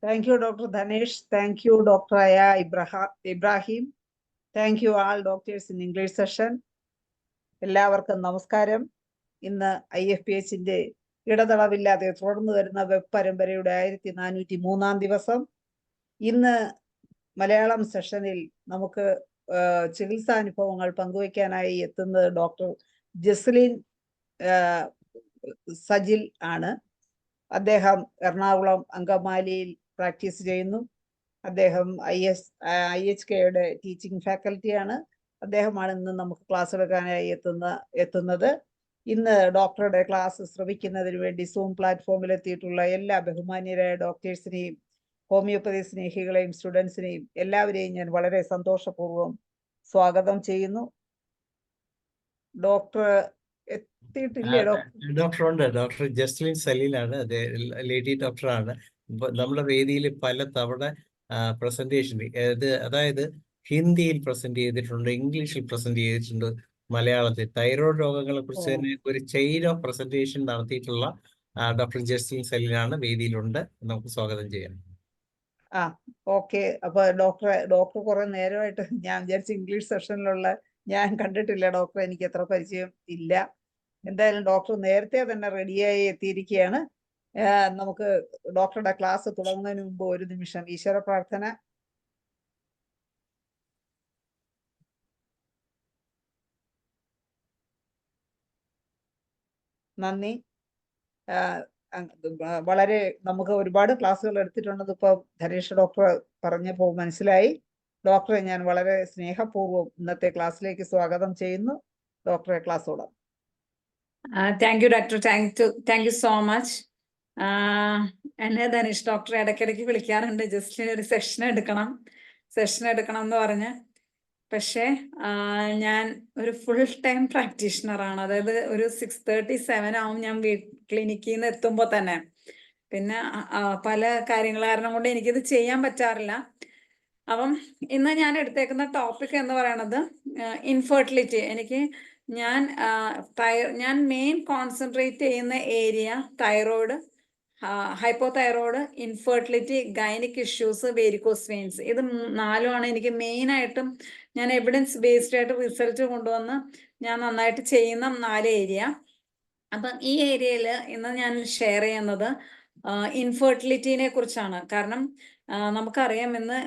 Thank you, Dr. Dhanesh. Thank you, Dr. Aya Ibrahim. Thank you all doctors in English session. എല്ലാവർക്കും നമസ്കാരം. ഇന്ന് IFPHന്റെ ഇടതടവില്ലാതെ തുടർന്നു വരുന്ന വെബ് പരമ്പരയുടെ 1403 ദിവസം. ഇന്ന് മലയാളം സെഷനിൽ നമുക്ക് ചികിത്സാനുഭവങ്ങൾ പങ്കുവയ്ക്കാനായി എത്തുന്നത് ഡോക്ടർ ജസ്ലിൻ സജിൽ ആണ്. അദ്ദേഹം എറണാകുളം അങ്കമാലിയിൽ പ്രാക്ടീസ് ചെയ്യുന്നു. അദ്ദേഹം IHKയുടെ ടീച്ചിങ് ഫാക്കൽറ്റിയാണ്. അദ്ദേഹമാണ് ഇന്ന് നമുക്ക് ക്ലാസ് എടുക്കാനായി എത്തുന്നത്. ഇന്ന് ഡോക്ടറുടെ ക്ലാസ് ശ്രവിക്കുന്നതിന് വേണ്ടി സൂം പ്ലാറ്റ്ഫോമിൽ എത്തിയിട്ടുള്ള എല്ലാ ബഹുമാന്യരായ ഡോക്ടേഴ്സിനെയും ഹോമിയോപ്പതി സ്നേഹികളെയും സ്റ്റുഡൻസിനെയും എല്ലാവരെയും ഞാൻ വളരെ സന്തോഷപൂർവ്വം സ്വാഗതം ചെയ്യുന്നു. ഡോക്ടർ എത്തിയിട്ടില്ലേ? ഡോക്ടർ ജസ്ലിൻ സലീലാണ്, ലേഡി ഡോക്ടറാണ്. നമ്മുടെ വേദിയിൽ പല തവണ പ്രസന്റേഷൻ, അതായത് ഹിന്ദിയിൽ പ്രസന്റ് ചെയ്തിട്ടുണ്ട്, ഇംഗ്ലീഷിൽ പ്രസന്റ് ചെയ്തിട്ടുണ്ട്, മലയാളത്തിൽ തൈറോയ്ഡ് രോഗങ്ങളെ കുറിച്ച് തന്നെ ഒരു ചെയിൻ ഓഫ് പ്രസന്റേഷൻ നടത്തിയിട്ടുള്ള ഡോക്ടർ ജസ്ലിൻ സലീലാണ് വേദിയിലുണ്ട്. നമുക്ക് സ്വാഗതം ചെയ്യാം. ഓക്കെ. അപ്പൊ ഡോക്ടർ കുറെ നേരമായിട്ട് ഞാൻ വിചാരിച്ച ഇംഗ്ലീഷ് സെഷനിലുള്ള ഞാൻ കണ്ടിട്ടില്ല ഡോക്ടർ, എനിക്ക് എത്ര പരിചയം ഇല്ല. എന്തായാലും ഡോക്ടർ നേരത്തെ തന്നെ റെഡിയായി എത്തിയിരിക്കുകയാണ്. നമുക്ക് ഡോക്ടറുടെ ക്ലാസ് തുടങ്ങുന്നതിന് മുമ്പ് ഒരു നിമിഷം ഈശ്വര പ്രാർത്ഥന. നന്ദി. വളരെ നമുക്ക് ഒരുപാട് ക്ലാസ്സുകൾ എടുത്തിട്ടുണ്ടെന്ന് ഇപ്പൊ ധനേഷ് ഡോക്ടർ പറഞ്ഞപ്പോൾ മനസ്സിലായി. ഡോക്ടറെ ഞാൻ വളരെ സ്നേഹപൂർവ്വം ഇന്നത്തെ ക്ലാസ്സിലേക്ക് സ്വാഗതം ചെയ്യുന്നു. ഡോക്ടറെ ക്ലാസ് തുടങ്ങാം. Thank you doctor. Thank you so much. എന്നെ ധനേഷ് ഡോക്ടർ ഇടയ്ക്കിടയ്ക്ക് വിളിക്കാറുണ്ട്, ജസ്റ്റ് ഒരു സെഷൻ എടുക്കണം എന്ന് പറഞ്ഞ്. പക്ഷേ ഞാൻ ഒരു ഫുൾ ടൈം പ്രാക്ടീഷണറാണ്. അതായത് ഒരു 6:37 ആവും ഞാൻ ക്ലിനിക്കിൽ നിന്ന് എത്തുമ്പോൾ തന്നെ. പിന്നെ പല കാര്യങ്ങൾ കാരണം കൊണ്ട് എനിക്കിത് ചെയ്യാൻ പറ്റാറില്ല. അപ്പം ഇന്ന് ഞാൻ എടുത്തേക്കുന്ന ടോപ്പിക് എന്ന് പറയുന്നത് ഇൻഫെർട്ടിലിറ്റി. ഞാൻ മെയിൻ കോൺസെൻട്രേറ്റ് ചെയ്യുന്ന area thyroid, hypothyroid, infertility, gynaec issues, varicose veins. ഇത് 4ആണ് എനിക്ക് മെയിനായിട്ടും ഞാൻ എവിഡൻസ് ബേസ്ഡ് ആയിട്ട് റിസൾട്ട് കൊണ്ടുവന്ന് ഞാൻ നന്നായിട്ട് ചെയ്യുന്ന 4 ഏരിയ. അപ്പം ഈ ഏരിയയിൽ ഇന്ന് ഞാൻ ഷെയർ ചെയ്യുന്നത് ഇൻഫെർട്ടിലിറ്റിനെ കുറിച്ചാണ്. കാരണം നമുക്കറിയാം ഇന്ന്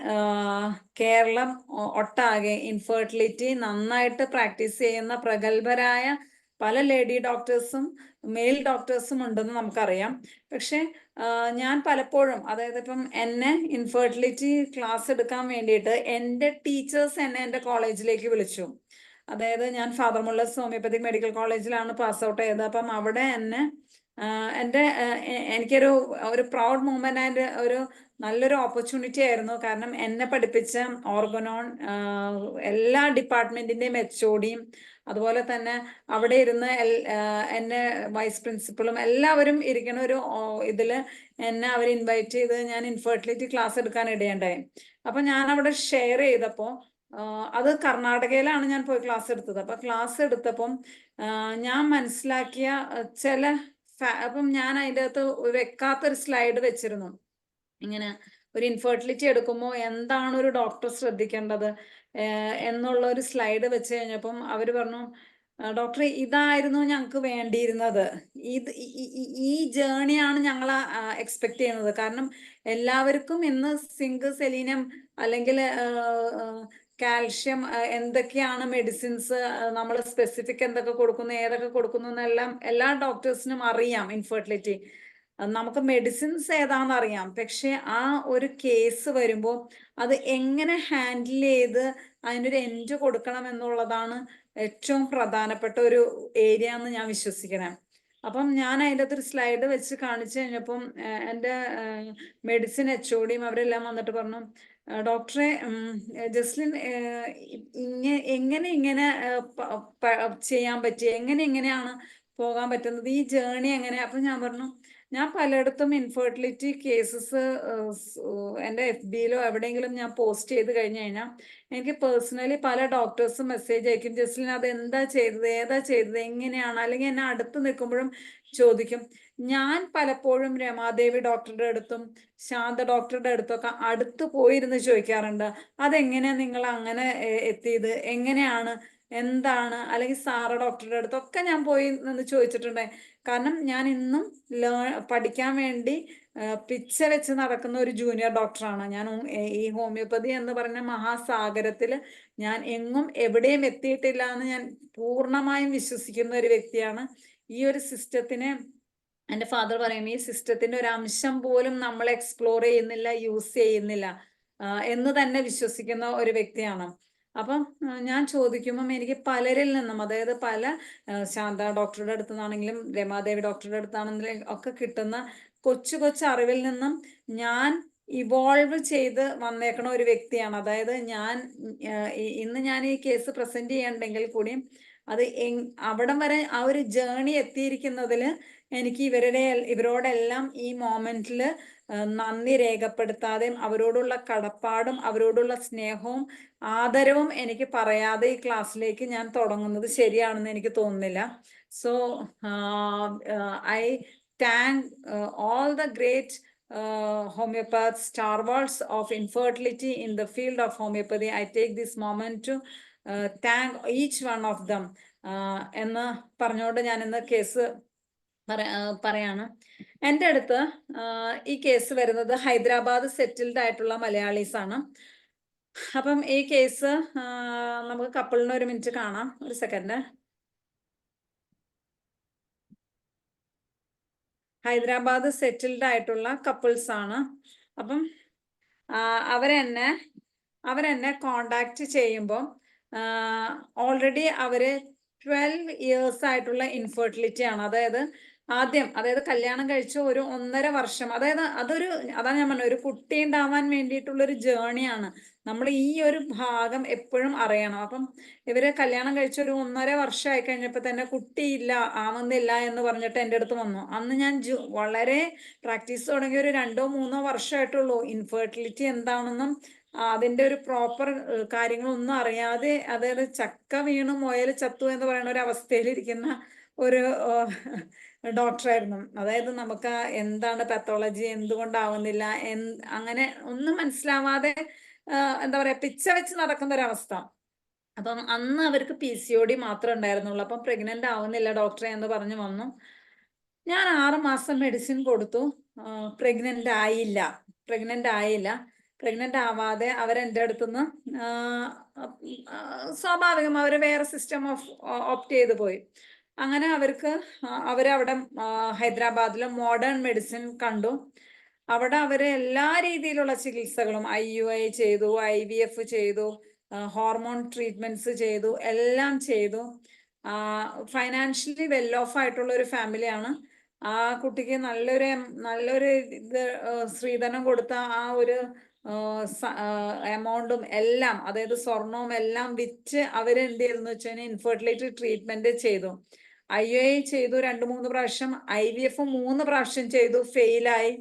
കേരളം ഒട്ടാകെ ഇൻഫെർട്ടിലിറ്റി നന്നായിട്ട് പ്രാക്ടീസ് ചെയ്യുന്ന പ്രഗത്ഭരായ പല ലേഡി ഡോക്ടേഴ്സും മെയിൽ ഡോക്ടേഴ്സും ഉണ്ടെന്ന് നമുക്കറിയാം. പക്ഷെ ഞാൻ പലപ്പോഴും, അതായത് ഇപ്പം എന്നെ ഇൻഫെർട്ടിലിറ്റി ക്ലാസ് എടുക്കാൻ വേണ്ടിയിട്ട് എൻ്റെ ടീച്ചേഴ്സ് എന്നെ എൻ്റെ കോളേജിലേക്ക് വിളിച്ചു. അതായത് ഞാൻ ഫാദർ മുള്ളേഴ്സ് ഹോമിയോപ്പതിക് മെഡിക്കൽ കോളേജിലാണ് പാസ് ഔട്ട് ചെയ്തത്. അപ്പം അവിടെ എനിക്കൊരു പ്രൗഡ് മൂമെന്റ് ആൻഡ് ഒരു നല്ലൊരു ഓപ്പർച്യൂണിറ്റി ആയിരുന്നു. കാരണം എന്നെ പഠിപ്പിച്ച ഓർഗനോൺ എല്ലാ ഡിപ്പാർട്ട്മെന്റിന്റെയും HODയും അതുപോലെ തന്നെ അവിടെ ഇരുന്ന് എന്നെ വൈസ് പ്രിൻസിപ്പളും എല്ലാവരും ഇരിക്കണ ഒരു ഇതിൽ എന്നെ അവർ ഇൻവൈറ്റ് ചെയ്ത് ഞാൻ ഇൻഫെർട്ടിലിറ്റി ക്ലാസ് എടുക്കാൻ ഇടയുണ്ടായി. അപ്പം ഞാൻ അവിടെ ഷെയർ ചെയ്തപ്പോൾ, അത് കർണാടകയിലാണ് ഞാൻ പോയി ക്ലാസ് എടുത്തത്. അപ്പം ക്ലാസ് എടുത്തപ്പം ഞാൻ മനസ്സിലാക്കിയ അപ്പം ഞാൻ അതിൻ്റെ അകത്ത് വെക്കാത്തൊരു സ്ലൈഡ് വെച്ചിരുന്നു. ഇങ്ങനെ ഒരു ഇൻഫെർട്ടിലിറ്റി എടുക്കുമ്പോൾ എന്താണ് ഒരു ഡോക്ടർ ശ്രദ്ധിക്കേണ്ടത് എന്നുള്ള ഒരു സ്ലൈഡ് വെച്ച് കഴിഞ്ഞപ്പം അവർ പറഞ്ഞു, ഡോക്ടർ ഇതായിരുന്നു ഞങ്ങൾക്ക് വേണ്ടിയിരുന്നത്, ഈ ജേണിയാണ് ഞങ്ങൾ എക്സ്പെക്ട് ചെയ്യുന്നത്. കാരണം എല്ലാവർക്കും ഇന്ന് സിങ്ക്, സെലീനിയം അല്ലെങ്കിൽ കാൽഷ്യം, എന്തൊക്കെയാണ് മെഡിസിൻസ്, നമ്മൾ സ്പെസിഫിക് എന്തൊക്കെ കൊടുക്കുന്നു, ഏതൊക്കെ കൊടുക്കുന്നു എന്നെല്ലാം എല്ലാ ഡോക്ടേഴ്സിനും അറിയാം. ഇൻഫെർട്ടിലിറ്റി നമുക്ക് മെഡിസിൻസ് ഏതാണെന്ന് അറിയാം. പക്ഷെ ആ ഒരു കേസ് വരുമ്പോൾ അത് എങ്ങനെ ഹാൻഡിൽ ചെയ്ത് അതിനൊരു എൻഡ് കൊടുക്കണം എന്നുള്ളതാണ് ഏറ്റവും പ്രധാനപ്പെട്ട ഒരു ഏരിയ എന്ന് ഞാൻ വിശ്വസിക്കണേ. അപ്പം ഞാൻ അതിൻ്റെ അകത്തൊരു സ്ലൈഡ് വെച്ച് കാണിച്ചു കഴിഞ്ഞപ്പം എൻ്റെ മെഡിസിൻ HODയും അവരെല്ലാം വന്നിട്ട് പറഞ്ഞു, ഡോക്ടറെ ജസ്ലിൻ ഇങ്ങനെ ചെയ്യാൻ പറ്റി, എങ്ങനെയാണ് പോകാൻ പറ്റുന്നത്, ഈ ജേണി എങ്ങനെ? അപ്പം ഞാൻ പറഞ്ഞു, ഞാൻ പലയിടത്തും ഇൻഫെർട്ടിലിറ്റി കേസസ് എൻ്റെ FBയിലോ എവിടെയെങ്കിലും ഞാൻ പോസ്റ്റ് ചെയ്ത് കഴിഞ്ഞു കഴിഞ്ഞാൽ എനിക്ക് പേഴ്സണലി പല ഡോക്ടേഴ്സും മെസ്സേജ് അയക്കും, ജസ്ലിൻ അത് എന്താ ചെയ്തത്, ഏതാ ചെയ്തത്, എങ്ങനെയാണ്? അല്ലെങ്കിൽ എന്നെ അടുത്ത് നിൽക്കുമ്പോഴും ചോദിക്കും. ഞാൻ പലപ്പോഴും രമാദേവി ഡോക്ടറുടെ അടുത്തും ശാന്ത ഡോക്ടറുടെ അടുത്തൊക്കെ അടുത്ത് പോയിരുന്ന് ചോദിക്കാറുണ്ട്, അതെങ്ങനെയാ നിങ്ങൾ അങ്ങനെ എത്തിയത്, എങ്ങനെയാണ്, എന്താണ്, അല്ലെങ്കിൽ സാറ ഡോക്ടറുടെ അടുത്തൊക്കെ ഞാൻ പോയി നിന്ന് ചോദിച്ചിട്ടുണ്ട്. കാരണം ഞാൻ ഇന്നും പഠിക്കാൻ വേണ്ടി പിച്ച വെച്ച് നടക്കുന്ന ഒരു ജൂനിയർ ഡോക്ടറാണ് ഞാൻ. ഈ ഹോമിയോപ്പതി എന്ന് പറഞ്ഞ മഹാസാഗരത്തിൽ ഞാൻ എങ്ങും എവിടെയും എത്തിയിട്ടില്ല എന്ന് ഞാൻ പൂർണ്ണമായും വിശ്വസിക്കുന്ന ഒരു വ്യക്തിയാണ്. ഈ ഒരു സിസ്റ്റത്തിനെ എൻ്റെ ഫാദർ പറയും, ഈ സിസ്റ്റത്തിന്റെ ഒരു അംശം പോലും നമ്മൾ എക്സ്പ്ലോർ ചെയ്യുന്നില്ല, യൂസ് ചെയ്യുന്നില്ല എന്ന് തന്നെ വിശ്വസിക്കുന്ന ഒരു വ്യക്തിയാണ്. അപ്പം ഞാൻ ചോദിക്കുമ്പം എനിക്ക് പലരിൽ നിന്നും, അതായത് പല ശാന്ത ഡോക്ടറുടെ അടുത്തു നിന്നാണെങ്കിലും രമാദേവി ഡോക്ടറുടെ അടുത്താണെങ്കിലും ഒക്കെ കിട്ടുന്ന കൊച്ചു കൊച്ചു അറിവിൽ നിന്നും ഞാൻ ഇവോൾവ് ചെയ്ത് വന്നേക്കണ ഒരു വ്യക്തിയാണ്. അതായത് ഞാൻ ഇന്ന് ഞാൻ ഈ കേസ് പ്രസന്റ് ചെയ്യണ്ടെങ്കിൽ കൂടിയും അത് അവിടം വരെ ആ ഒരു ജേണി എത്തിയിരിക്കുന്നതിൽ എനിക്ക് ഇവരോടെല്ലാം ഈ മൊമെന്റിൽ നന്ദി രേഖപ്പെടുത്താതെയും അവരോടുള്ള കടപ്പാടും അവരോടുള്ള സ്നേഹവും ആദരവും എനിക്ക് പറയാതെ ഈ ക്ലാസ്സിലേക്ക് ഞാൻ തുടങ്ങുന്നത് ശരിയാണെന്ന് എനിക്ക് തോന്നുന്നില്ല. So I thank all the great homeopaths, stalwarts of infertility in the field of homeopathy. I take this moment to thank each one of them എന്ന് പറഞ്ഞുകൊണ്ട് ഞാൻ ഇന്ന് കേസ് പറയാണ്. എൻ്റെ അടുത്ത് ഈ കേസ് വരുന്നത് ഹൈദരാബാദ് സെറ്റിൽഡ് ആയിട്ടുള്ള മലയാളീസ് ആണ്. അപ്പം ഈ കേസ് നമുക്ക് കപ്പിളിന് ഒരു മിനിറ്റ് കാണാം, ഒരു സെക്കൻഡ്. ഹൈദരാബാദ് സെറ്റിൽഡ് ആയിട്ടുള്ള കപ്പിൾസ് ആണ്. അപ്പം അവരെന്നെ കോണ്ടാക്ട് ചെയ്യുമ്പോൾ ഓൾറെഡി അവര് 12 years ആയിട്ടുള്ള ഇൻഫെർട്ടിലിറ്റി ആണ്. അതായത് കല്യാണം കഴിച്ച ഒരു 1.5 വർഷം, അതാണ് ഞാൻ പറഞ്ഞത്, ഒരു കുട്ടി ഉണ്ടാവാൻ വേണ്ടിയിട്ടുള്ളൊരു ജേണിയാണ്. നമ്മൾ ഈ ഒരു ഭാഗം എപ്പോഴും അറിയണം. അപ്പം ഇവര് കല്യാണം കഴിച്ച ഒരു 1.5 വർഷമായി കഴിഞ്ഞപ്പോൾ തന്നെ കുട്ടിയില്ല, ആവുന്നില്ല എന്ന് പറഞ്ഞിട്ട് എൻ്റെ അടുത്ത് വന്നു. അന്ന് ഞാൻ വളരെ പ്രാക്ടീസ് തുടങ്ങി ഒരു 2-3 വർഷമായിട്ടുള്ളൂ. ഇൻഫെർട്ടിലിറ്റി എന്താണെന്നും അതിൻ്റെ ഒരു പ്രോപ്പർ കാര്യങ്ങളൊന്നും അറിയാതെ, അതായത് ചക്ക വീണു മുയൽ ചത്തു എന്ന് പറയുന്ന ഒരു അവസ്ഥയിലിരിക്കുന്ന ഒരു ഡോക്ടറായിരുന്നു. അതായത് നമുക്ക് എന്താണ് പാത്തോളജി, എന്തുകൊണ്ടാവുന്നില്ല, അങ്ങനെ ഒന്നും മനസ്സിലാവാതെ എന്താ പറയാ, പിച്ച വെച്ച് നടക്കുന്ന ഒരവസ്ഥ. അപ്പം അന്ന് അവർക്ക് PCOD മാത്രമേ ഉണ്ടായിരുന്നുള്ളൂ. അപ്പം പ്രഗ്നന്റ് ആവുന്നില്ല ഡോക്ടറെ എന്ന് പറഞ്ഞു വന്നു. ഞാൻ 6 മാസം മെഡിസിൻ കൊടുത്തു. പ്രഗ്നന്റ് ആയില്ല. പ്രഗ്നന്റ് ആവാതെ അവരെൻ്റെ അടുത്തുനിന്ന് സ്വാഭാവികം അവർ വേറെ സിസ്റ്റം ഓപ്റ്റ് ചെയ്ത് പോയി. അങ്ങനെ അവരവിടെ ഹൈദരാബാദിലെ മോഡേൺ മെഡിസിൻ കണ്ടു. അവിടെ അവര് എല്ലാ രീതിയിലുള്ള ചികിത്സകളും IUI ചെയ്തു, IVF ചെയ്തു, ഹോർമോൺ ട്രീറ്റ്മെന്റ്സ് ചെയ്തു, എല്ലാം ചെയ്തു. ഫൈനാൻഷ്യലി വെൽ ഓഫ് ആയിട്ടുള്ള ഒരു ഫാമിലിയാണ്. ആ കുട്ടിക്ക് നല്ലൊരു ഇത് സ്ത്രീധനം കൊടുത്ത ആ ഒരു എമൗണ്ടും എല്ലാം, അതായത് സ്വർണവും എല്ലാം വിറ്റ് അവരെന്ത് ചെയ്തെന്ന് വെച്ച് കഴിഞ്ഞാൽ ഇൻഫെർട്ടിലിറ്റി ട്രീറ്റ്മെന്റ് ചെയ്തു. IUI ചെയ്തു 2-3 പ്രാവശ്യം, IVF 3 പ്രാവശ്യം ചെയ്തു, ഫെയിലായി.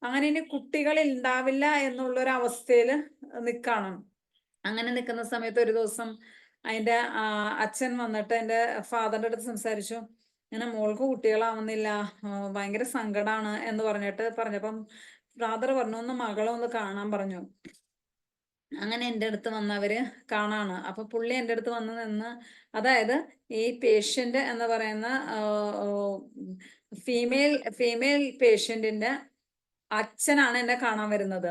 അങ്ങനെ ഇനി കുട്ടികൾ ഉണ്ടാവില്ല എന്നുള്ളൊരു അവസ്ഥയിൽ നിൽക്കണം. അങ്ങനെ നിൽക്കുന്ന സമയത്ത് ഒരു ദിവസം അതിൻ്റെ അച്ഛൻ വന്നിട്ട് എൻ്റെ ഫാദറിൻ്റെ അടുത്ത് സംസാരിച്ചു. ഇങ്ങനെ മോൾക്ക് കുട്ടികളാവുന്നില്ല, ഭയങ്കര സങ്കടമാണ് എന്ന് പറഞ്ഞപ്പം ഫാദർ പറഞ്ഞു, ഒന്ന് മകളെ ഒന്ന് കാണാൻ പറഞ്ഞു. അങ്ങനെ എൻ്റെ അടുത്ത് വന്നവര് കാണാണ്. അപ്പൊ പുള്ളി എൻ്റെ അടുത്ത് വന്ന് നിന്ന്, അതായത് ഈ പേഷ്യന്റ് എന്ന് പറയുന്ന ഫീമെയിൽ പേഷ്യന്റിന്റെ അച്ഛനാണ് എന്നെ കാണാൻ വരുന്നത്.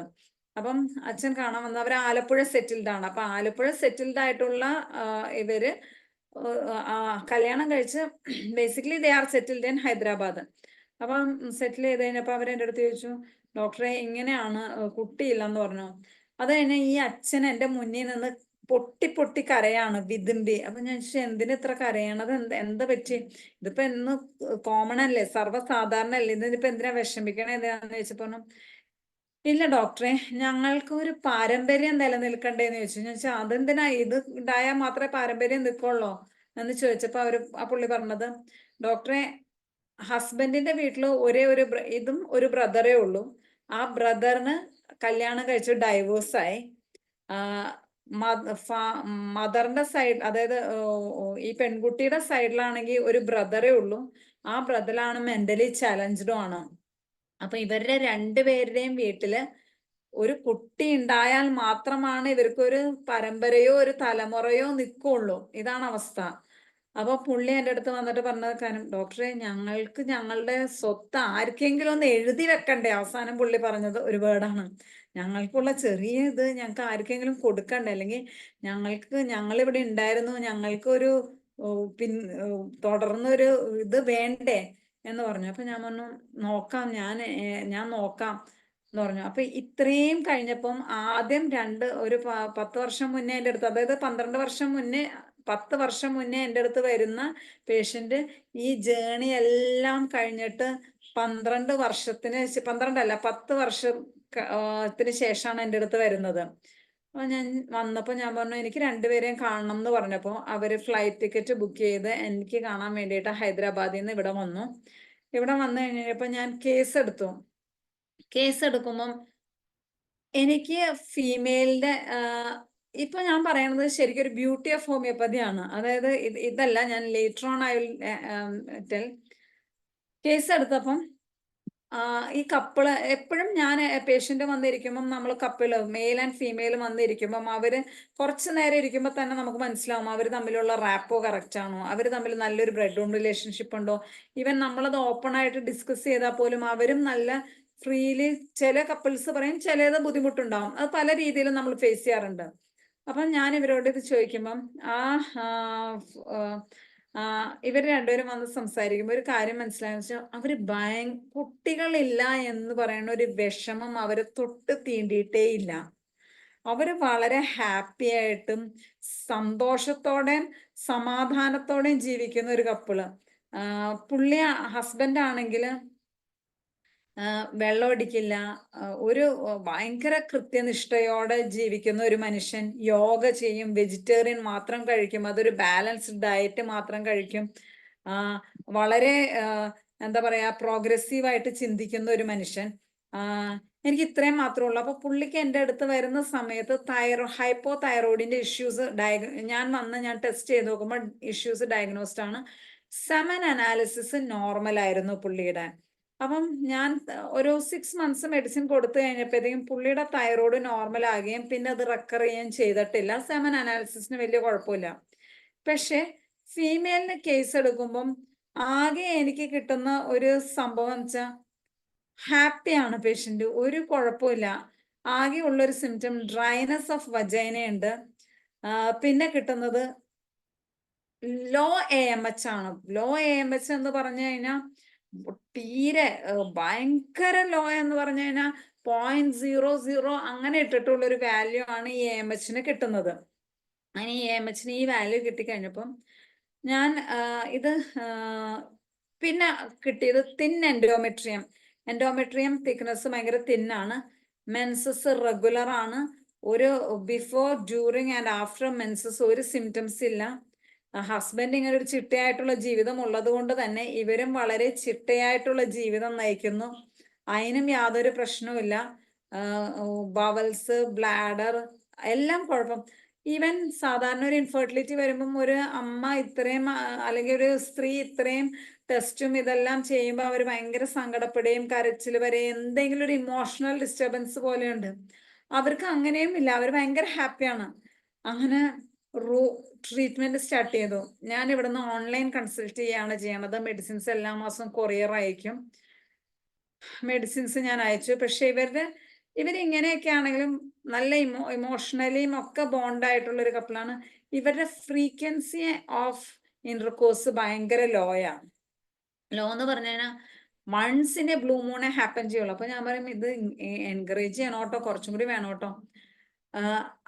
അപ്പം അച്ഛൻ കാണാൻ വന്ന അവർ ആലപ്പുഴ സെറ്റിൽഡ് ആണ്. അപ്പൊ ആലപ്പുഴ സെറ്റിൽഡ് ആയിട്ടുള്ള ഇവര് കല്യാണം കഴിച്ച് basically they are settled in Hyderabad. അപ്പം സെറ്റിൽ ചെയ്ത് കഴിഞ്ഞപ്പോൾ അവരെൻ്റെ അടുത്ത് ചോദിച്ചു, ഡോക്ടറെ ഇങ്ങനെയാണ്, കുട്ടിയില്ലെന്ന് പറഞ്ഞു. അത് കഴിഞ്ഞ് ഈ അച്ഛൻ എൻ്റെ മുന്നിൽ നിന്ന് പൊട്ടി കരയാണ്, വിതുമ്പി. അപ്പൊ ഞാൻ ചോദിച്ചു, എന്തിന് ഇത്ര കരയണത്, എന്താ പറ്റി, ഇതിപ്പോ എന്ന് കോമൺ അല്ലേ, സർവ്വസാധാരണ അല്ലേ, ഇതിനിപ്പോ എന്തിനാ വിഷമിക്കണേ എന്താന്ന് ചോദിച്ചപ്പോ, ഇല്ല ഡോക്ടറെ, ഞങ്ങൾക്ക് ഒരു പാരമ്പര്യം നിലനിൽക്കണ്ടേന്ന് ചോദിച്ചു. ഞാൻ ചോദിച്ചാൽ അതെന്തിനാ, ഇത് ഉണ്ടായാൽ മാത്രമേ പാരമ്പര്യം നിൽക്കുള്ളൂ എന്ന് ചോദിച്ചപ്പോ ആ പുള്ളി പറഞ്ഞത്, ഡോക്ടറെ, ഹസ്ബൻഡിന്റെ വീട്ടിൽ ഇതും ഒരു ബ്രദറേ ഉള്ളൂ. ആ ബ്രദറിന് കല്യാണം കഴിച്ച് ഡൈവോഴ്സായി. മദറിന്റെ സൈഡ്, അതായത് ഈ പെൺകുട്ടിയുടെ സൈഡിലാണെങ്കിൽ ഒരു ബ്രദറേ ഉള്ളൂ. ആ ബ്രദറാണ് മെന്റലി ചലഞ്ച്ഡും ആണ്. അപ്പൊ ഇവരുടെ രണ്ടുപേരുടെയും വീട്ടില് ഒരു കുട്ടി ഉണ്ടായാൽ മാത്രമാണ് ഇവർക്കൊരു പരമ്പരയോ ഒരു തലമുറയോ നിൽക്കുള്ളൂ. ഇതാണ് അവസ്ഥ. അപ്പൊ പുള്ളി എൻ്റെ അടുത്ത് വന്നിട്ട് പറഞ്ഞത്, കാരണം ഡോക്ടറെ ഞങ്ങൾക്ക് ഞങ്ങളുടെ സ്വത്ത് ആർക്കെങ്കിലും ഒന്ന് എഴുതി വെക്കണ്ടേ. അവസാനം പുള്ളി പറഞ്ഞത് ഒരു വേർഡാണ്, ഞങ്ങൾക്കുള്ള ചെറിയ ഇത് ഞങ്ങൾക്ക് ആർക്കെങ്കിലും കൊടുക്കണ്ടേ, അല്ലെങ്കിൽ ഞങ്ങളിവിടെ ഉണ്ടായിരുന്നു, ഞങ്ങൾക്കൊരു പിൻ തുടർന്നൊരു ഇത് വേണ്ടേ എന്ന് പറഞ്ഞു. അപ്പൊ ഞാൻ പറഞ്ഞു നോക്കാം, ഞാൻ നോക്കാം എന്ന് പറഞ്ഞു. അപ്പൊ ഇത്രയും കഴിഞ്ഞപ്പം ആദ്യം ഒരു 10 വർഷം മുന്നേ എൻ്റെ അടുത്ത്, അതായത് 10 വർഷം മുന്നേ എൻ്റെ അടുത്ത് വരുന്ന പേഷ്യന്റ് ഈ ജേണി എല്ലാം കഴിഞ്ഞിട്ട് 10 വർഷത്തിന് ശേഷമാണ് എൻ്റെ അടുത്ത് വരുന്നത്. അപ്പൊ ഞാൻ വന്നപ്പോൾ ഞാൻ പറഞ്ഞു എനിക്ക് രണ്ടുപേരെയും കാണണം എന്ന് പറഞ്ഞപ്പോൾ അവര് ഫ്ലൈറ്റ് ടിക്കറ്റ് ബുക്ക് ചെയ്ത് എനിക്ക് കാണാൻ വേണ്ടിയിട്ട് ഹൈദരാബാദിൽ നിന്ന് ഇവിടെ വന്നു. ഇവിടെ വന്നു കഴിഞ്ഞപ്പോൾ ഞാൻ കേസ് എടുക്കുമ്പം എനിക്ക് ഫീമെയിലിന്റെ ഇപ്പൊ ഞാൻ പറയുന്നത് ശരിക്കും ഒരു ബ്യൂട്ടി ഓഫ് ഹോമിയോപ്പതിയാണ്. അതായത് ഇതല്ല, ഞാൻ later on I will tell. Case എടുത്തപ്പം ഈ കപ്പിള് എപ്പോഴും ഞാൻ പേഷ്യന്റ് വന്നിരിക്കുമ്പം നമ്മൾ കപ്പിള് മെയിൽ ആൻഡ് ഫീമെയിൽ വന്നിരിക്കുമ്പം അവര് കുറച്ച് നേരം ഇരിക്കുമ്പോൾ തന്നെ നമുക്ക് മനസ്സിലാവും അവർ തമ്മിലുള്ള റാപ്പോ കറക്റ്റ് ആണോ, അവർ തമ്മിൽ നല്ലൊരു ബ്രെഡ് ഓൺ റിലേഷൻഷിപ്പ് ഉണ്ടോ. ഈവൻ നമ്മളത് ഓപ്പൺ ആയിട്ട് ഡിസ്കസ് ചെയ്താൽ പോലും അവരും നല്ല ഫ്രീലി, ചില കപ്പിൾസ് പറയും ചിലത് ബുദ്ധിമുട്ടുണ്ടാവും. അത് പല രീതിയിലും നമ്മൾ ഫേസ് ചെയ്യാറുണ്ട്. അപ്പം ഞാൻ ഇവരോട് ഇത് ചോദിക്കുമ്പം ഇവർ രണ്ടുപേരും വന്ന് സംസാരിക്കുമ്പോൾ ഒരു കാര്യം മനസ്സിലായെന്ന് വെച്ചാൽ അവര് കുട്ടികളില്ല എന്ന് പറയുന്ന ഒരു വിഷമം അവരെ തൊട്ട് തീണ്ടിയിട്ടേ ഇല്ല. അവര് വളരെ ഹാപ്പി ആയിട്ടും സന്തോഷത്തോടെയും സമാധാനത്തോടെയും ജീവിക്കുന്ന ഒരു കപ്പിള്. പുള്ളി ഹസ്ബൻഡ് ആണെങ്കിൽ വെള്ളമടിക്കില്ല, ഒരു ഭയങ്കര കൃത്യനിഷ്ഠയോടെ ജീവിക്കുന്ന ഒരു മനുഷ്യൻ. യോഗ ചെയ്യും, വെജിറ്റേറിയൻ മാത്രം കഴിക്കും, അതൊരു ബാലൻസ്ഡ് ഡയറ്റ് മാത്രം കഴിക്കും. വളരെ എന്താ പറയാ പ്രോഗ്രസീവായിട്ട് ചിന്തിക്കുന്ന ഒരു മനുഷ്യൻ. എനിക്ക് ഇത്രയും മാത്രമേ ഉള്ളൂ. അപ്പൊ പുള്ളിക്ക് എൻ്റെ അടുത്ത് വരുന്ന സമയത്ത് ഹൈപ്പോ തൈറോയിഡിന്റെ ഇഷ്യൂസ് ഞാൻ ടെസ്റ്റ് ചെയ്ത് നോക്കുമ്പോൾ ഇഷ്യൂസ് ഡയഗ്നോസ്ഡ് ആണ്. സെമൻ അനാലിസിസ് നോർമൽ ആയിരുന്നു പുള്ളിയുടെ. അപ്പം ഞാൻ ഒരു 6 months മെഡിസിൻ കൊടുത്തു കഴിഞ്ഞപ്പോഴത്തേക്കും പുള്ളിയുടെ തൈറോയ്ഡ് നോർമൽ ആകുകയും പിന്നെ അത് റെക്കർ ചെയ്യുകയും ചെയ്തിട്ടില്ല. സെമൻ അനാലിസിസിന് വലിയ കുഴപ്പമില്ല. പക്ഷെ ഫീമെയിലിന് കേസ് എടുക്കുമ്പം ആകെ എനിക്ക് കിട്ടുന്ന ഒരു സംഭവം എന്ന് വെച്ചാൽ ഹാപ്പിയാണ് പേഷ്യന്റ്, ഒരു കുഴപ്പമില്ല. ആകെ ഉള്ളൊരു സിംറ്റം ഡ്രൈനെസ് ഓഫ് വജൈന ഉണ്ട്. പിന്നെ കിട്ടുന്നത് ലോ AMH ആണ്. ലോ AMH എന്ന് പറഞ്ഞു കഴിഞ്ഞാൽ തീരെ ഭയങ്കര ലോ എന്ന് പറഞ്ഞു കഴിഞ്ഞാൽ 0.00 അങ്ങനെ ഇട്ടിട്ടുള്ള ഒരു വാല്യൂ ആണ് ഈ AMHന് കിട്ടുന്നത്. അങ്ങനെ ഈ AMHന് ഈ വാല്യൂ കിട്ടിക്കഴിഞ്ഞപ്പം ഞാൻ പിന്നെ കിട്ടിയത് തിൻ എൻഡോമെട്രിയം തിക്നെസ് ഭയങ്കര തിന്നാണ്. മെൻസസ് റെഗുലർ ആണ്. ഒരു before, during and after menses ഒരു സിംറ്റംസ് ഇല്ല. ഹസ്ബൻഡ് ഇങ്ങനെ ഒരു ചിട്ടയായിട്ടുള്ള ജീവിതം ഉള്ളത് കൊണ്ട് തന്നെ ഇവരും വളരെ ചിട്ടയായിട്ടുള്ള ജീവിതം നയിക്കുന്നു. അതിനും യാതൊരു പ്രശ്നവുമില്ല. ബവൽസ്, ബ്ലാഡർ എല്ലാം കുഴപ്പം. ഈവൻ സാധാരണ ഒരു ഇൻഫെർട്ടിലിറ്റി വരുമ്പം ഒരു അമ്മ ഇത്രയും അല്ലെങ്കിൽ ഒരു സ്ത്രീ ഇത്രയും ടെസ്റ്റും ഇതെല്ലാം ചെയ്യുമ്പോൾ അവർ ഭയങ്കര സങ്കടപ്പെടുകയും കരച്ചിൽ വരെ എന്തെങ്കിലും ഒരു ഇമോഷണൽ ഡിസ്റ്റർബൻസ് പോലെയുണ്ട്. അവർക്ക് അങ്ങനെയും ഇല്ല, അവർ ഭയങ്കര ഹാപ്പിയാണ്. അങ്ങനെ ട്രീറ്റ്മെന്റ് സ്റ്റാർട്ട് ചെയ്തു. ഞാൻ ഇവിടുന്ന് ഓൺലൈൻ കൺസൾട്ട് ചെയ്യണത്. മെഡിസിൻസ് എല്ലാ മാസവും കൊറിയർ അയക്കും. മെഡിസിൻസ് ഞാൻ അയച്ചു. പക്ഷെ ഇവരിങ്ങനെയൊക്കെ ആണെങ്കിലും നല്ല ഇമോഷണലിയും ഒക്കെ ബോണ്ടായിട്ടുള്ള ഒരു കപ്പിളാണ്. ഇവരുടെ ഫ്രീക്വൻസി ഓഫ് ഇന്റർകോഴ്സ് ഭയങ്കര ലോയാണ്. ലോ എന്ന് പറഞ്ഞു കഴിഞ്ഞാൽ മൺസിന്റെ ബ്ലൂ മൂണെ ഹാപ്പൻ ചെയ്യുള്ളൂ. അപ്പൊ ഞാൻ പറയും ഇത് എൻകറേജ് ചെയ്യണോട്ടോ, കുറച്ചും കൂടി വേണോട്ടോ.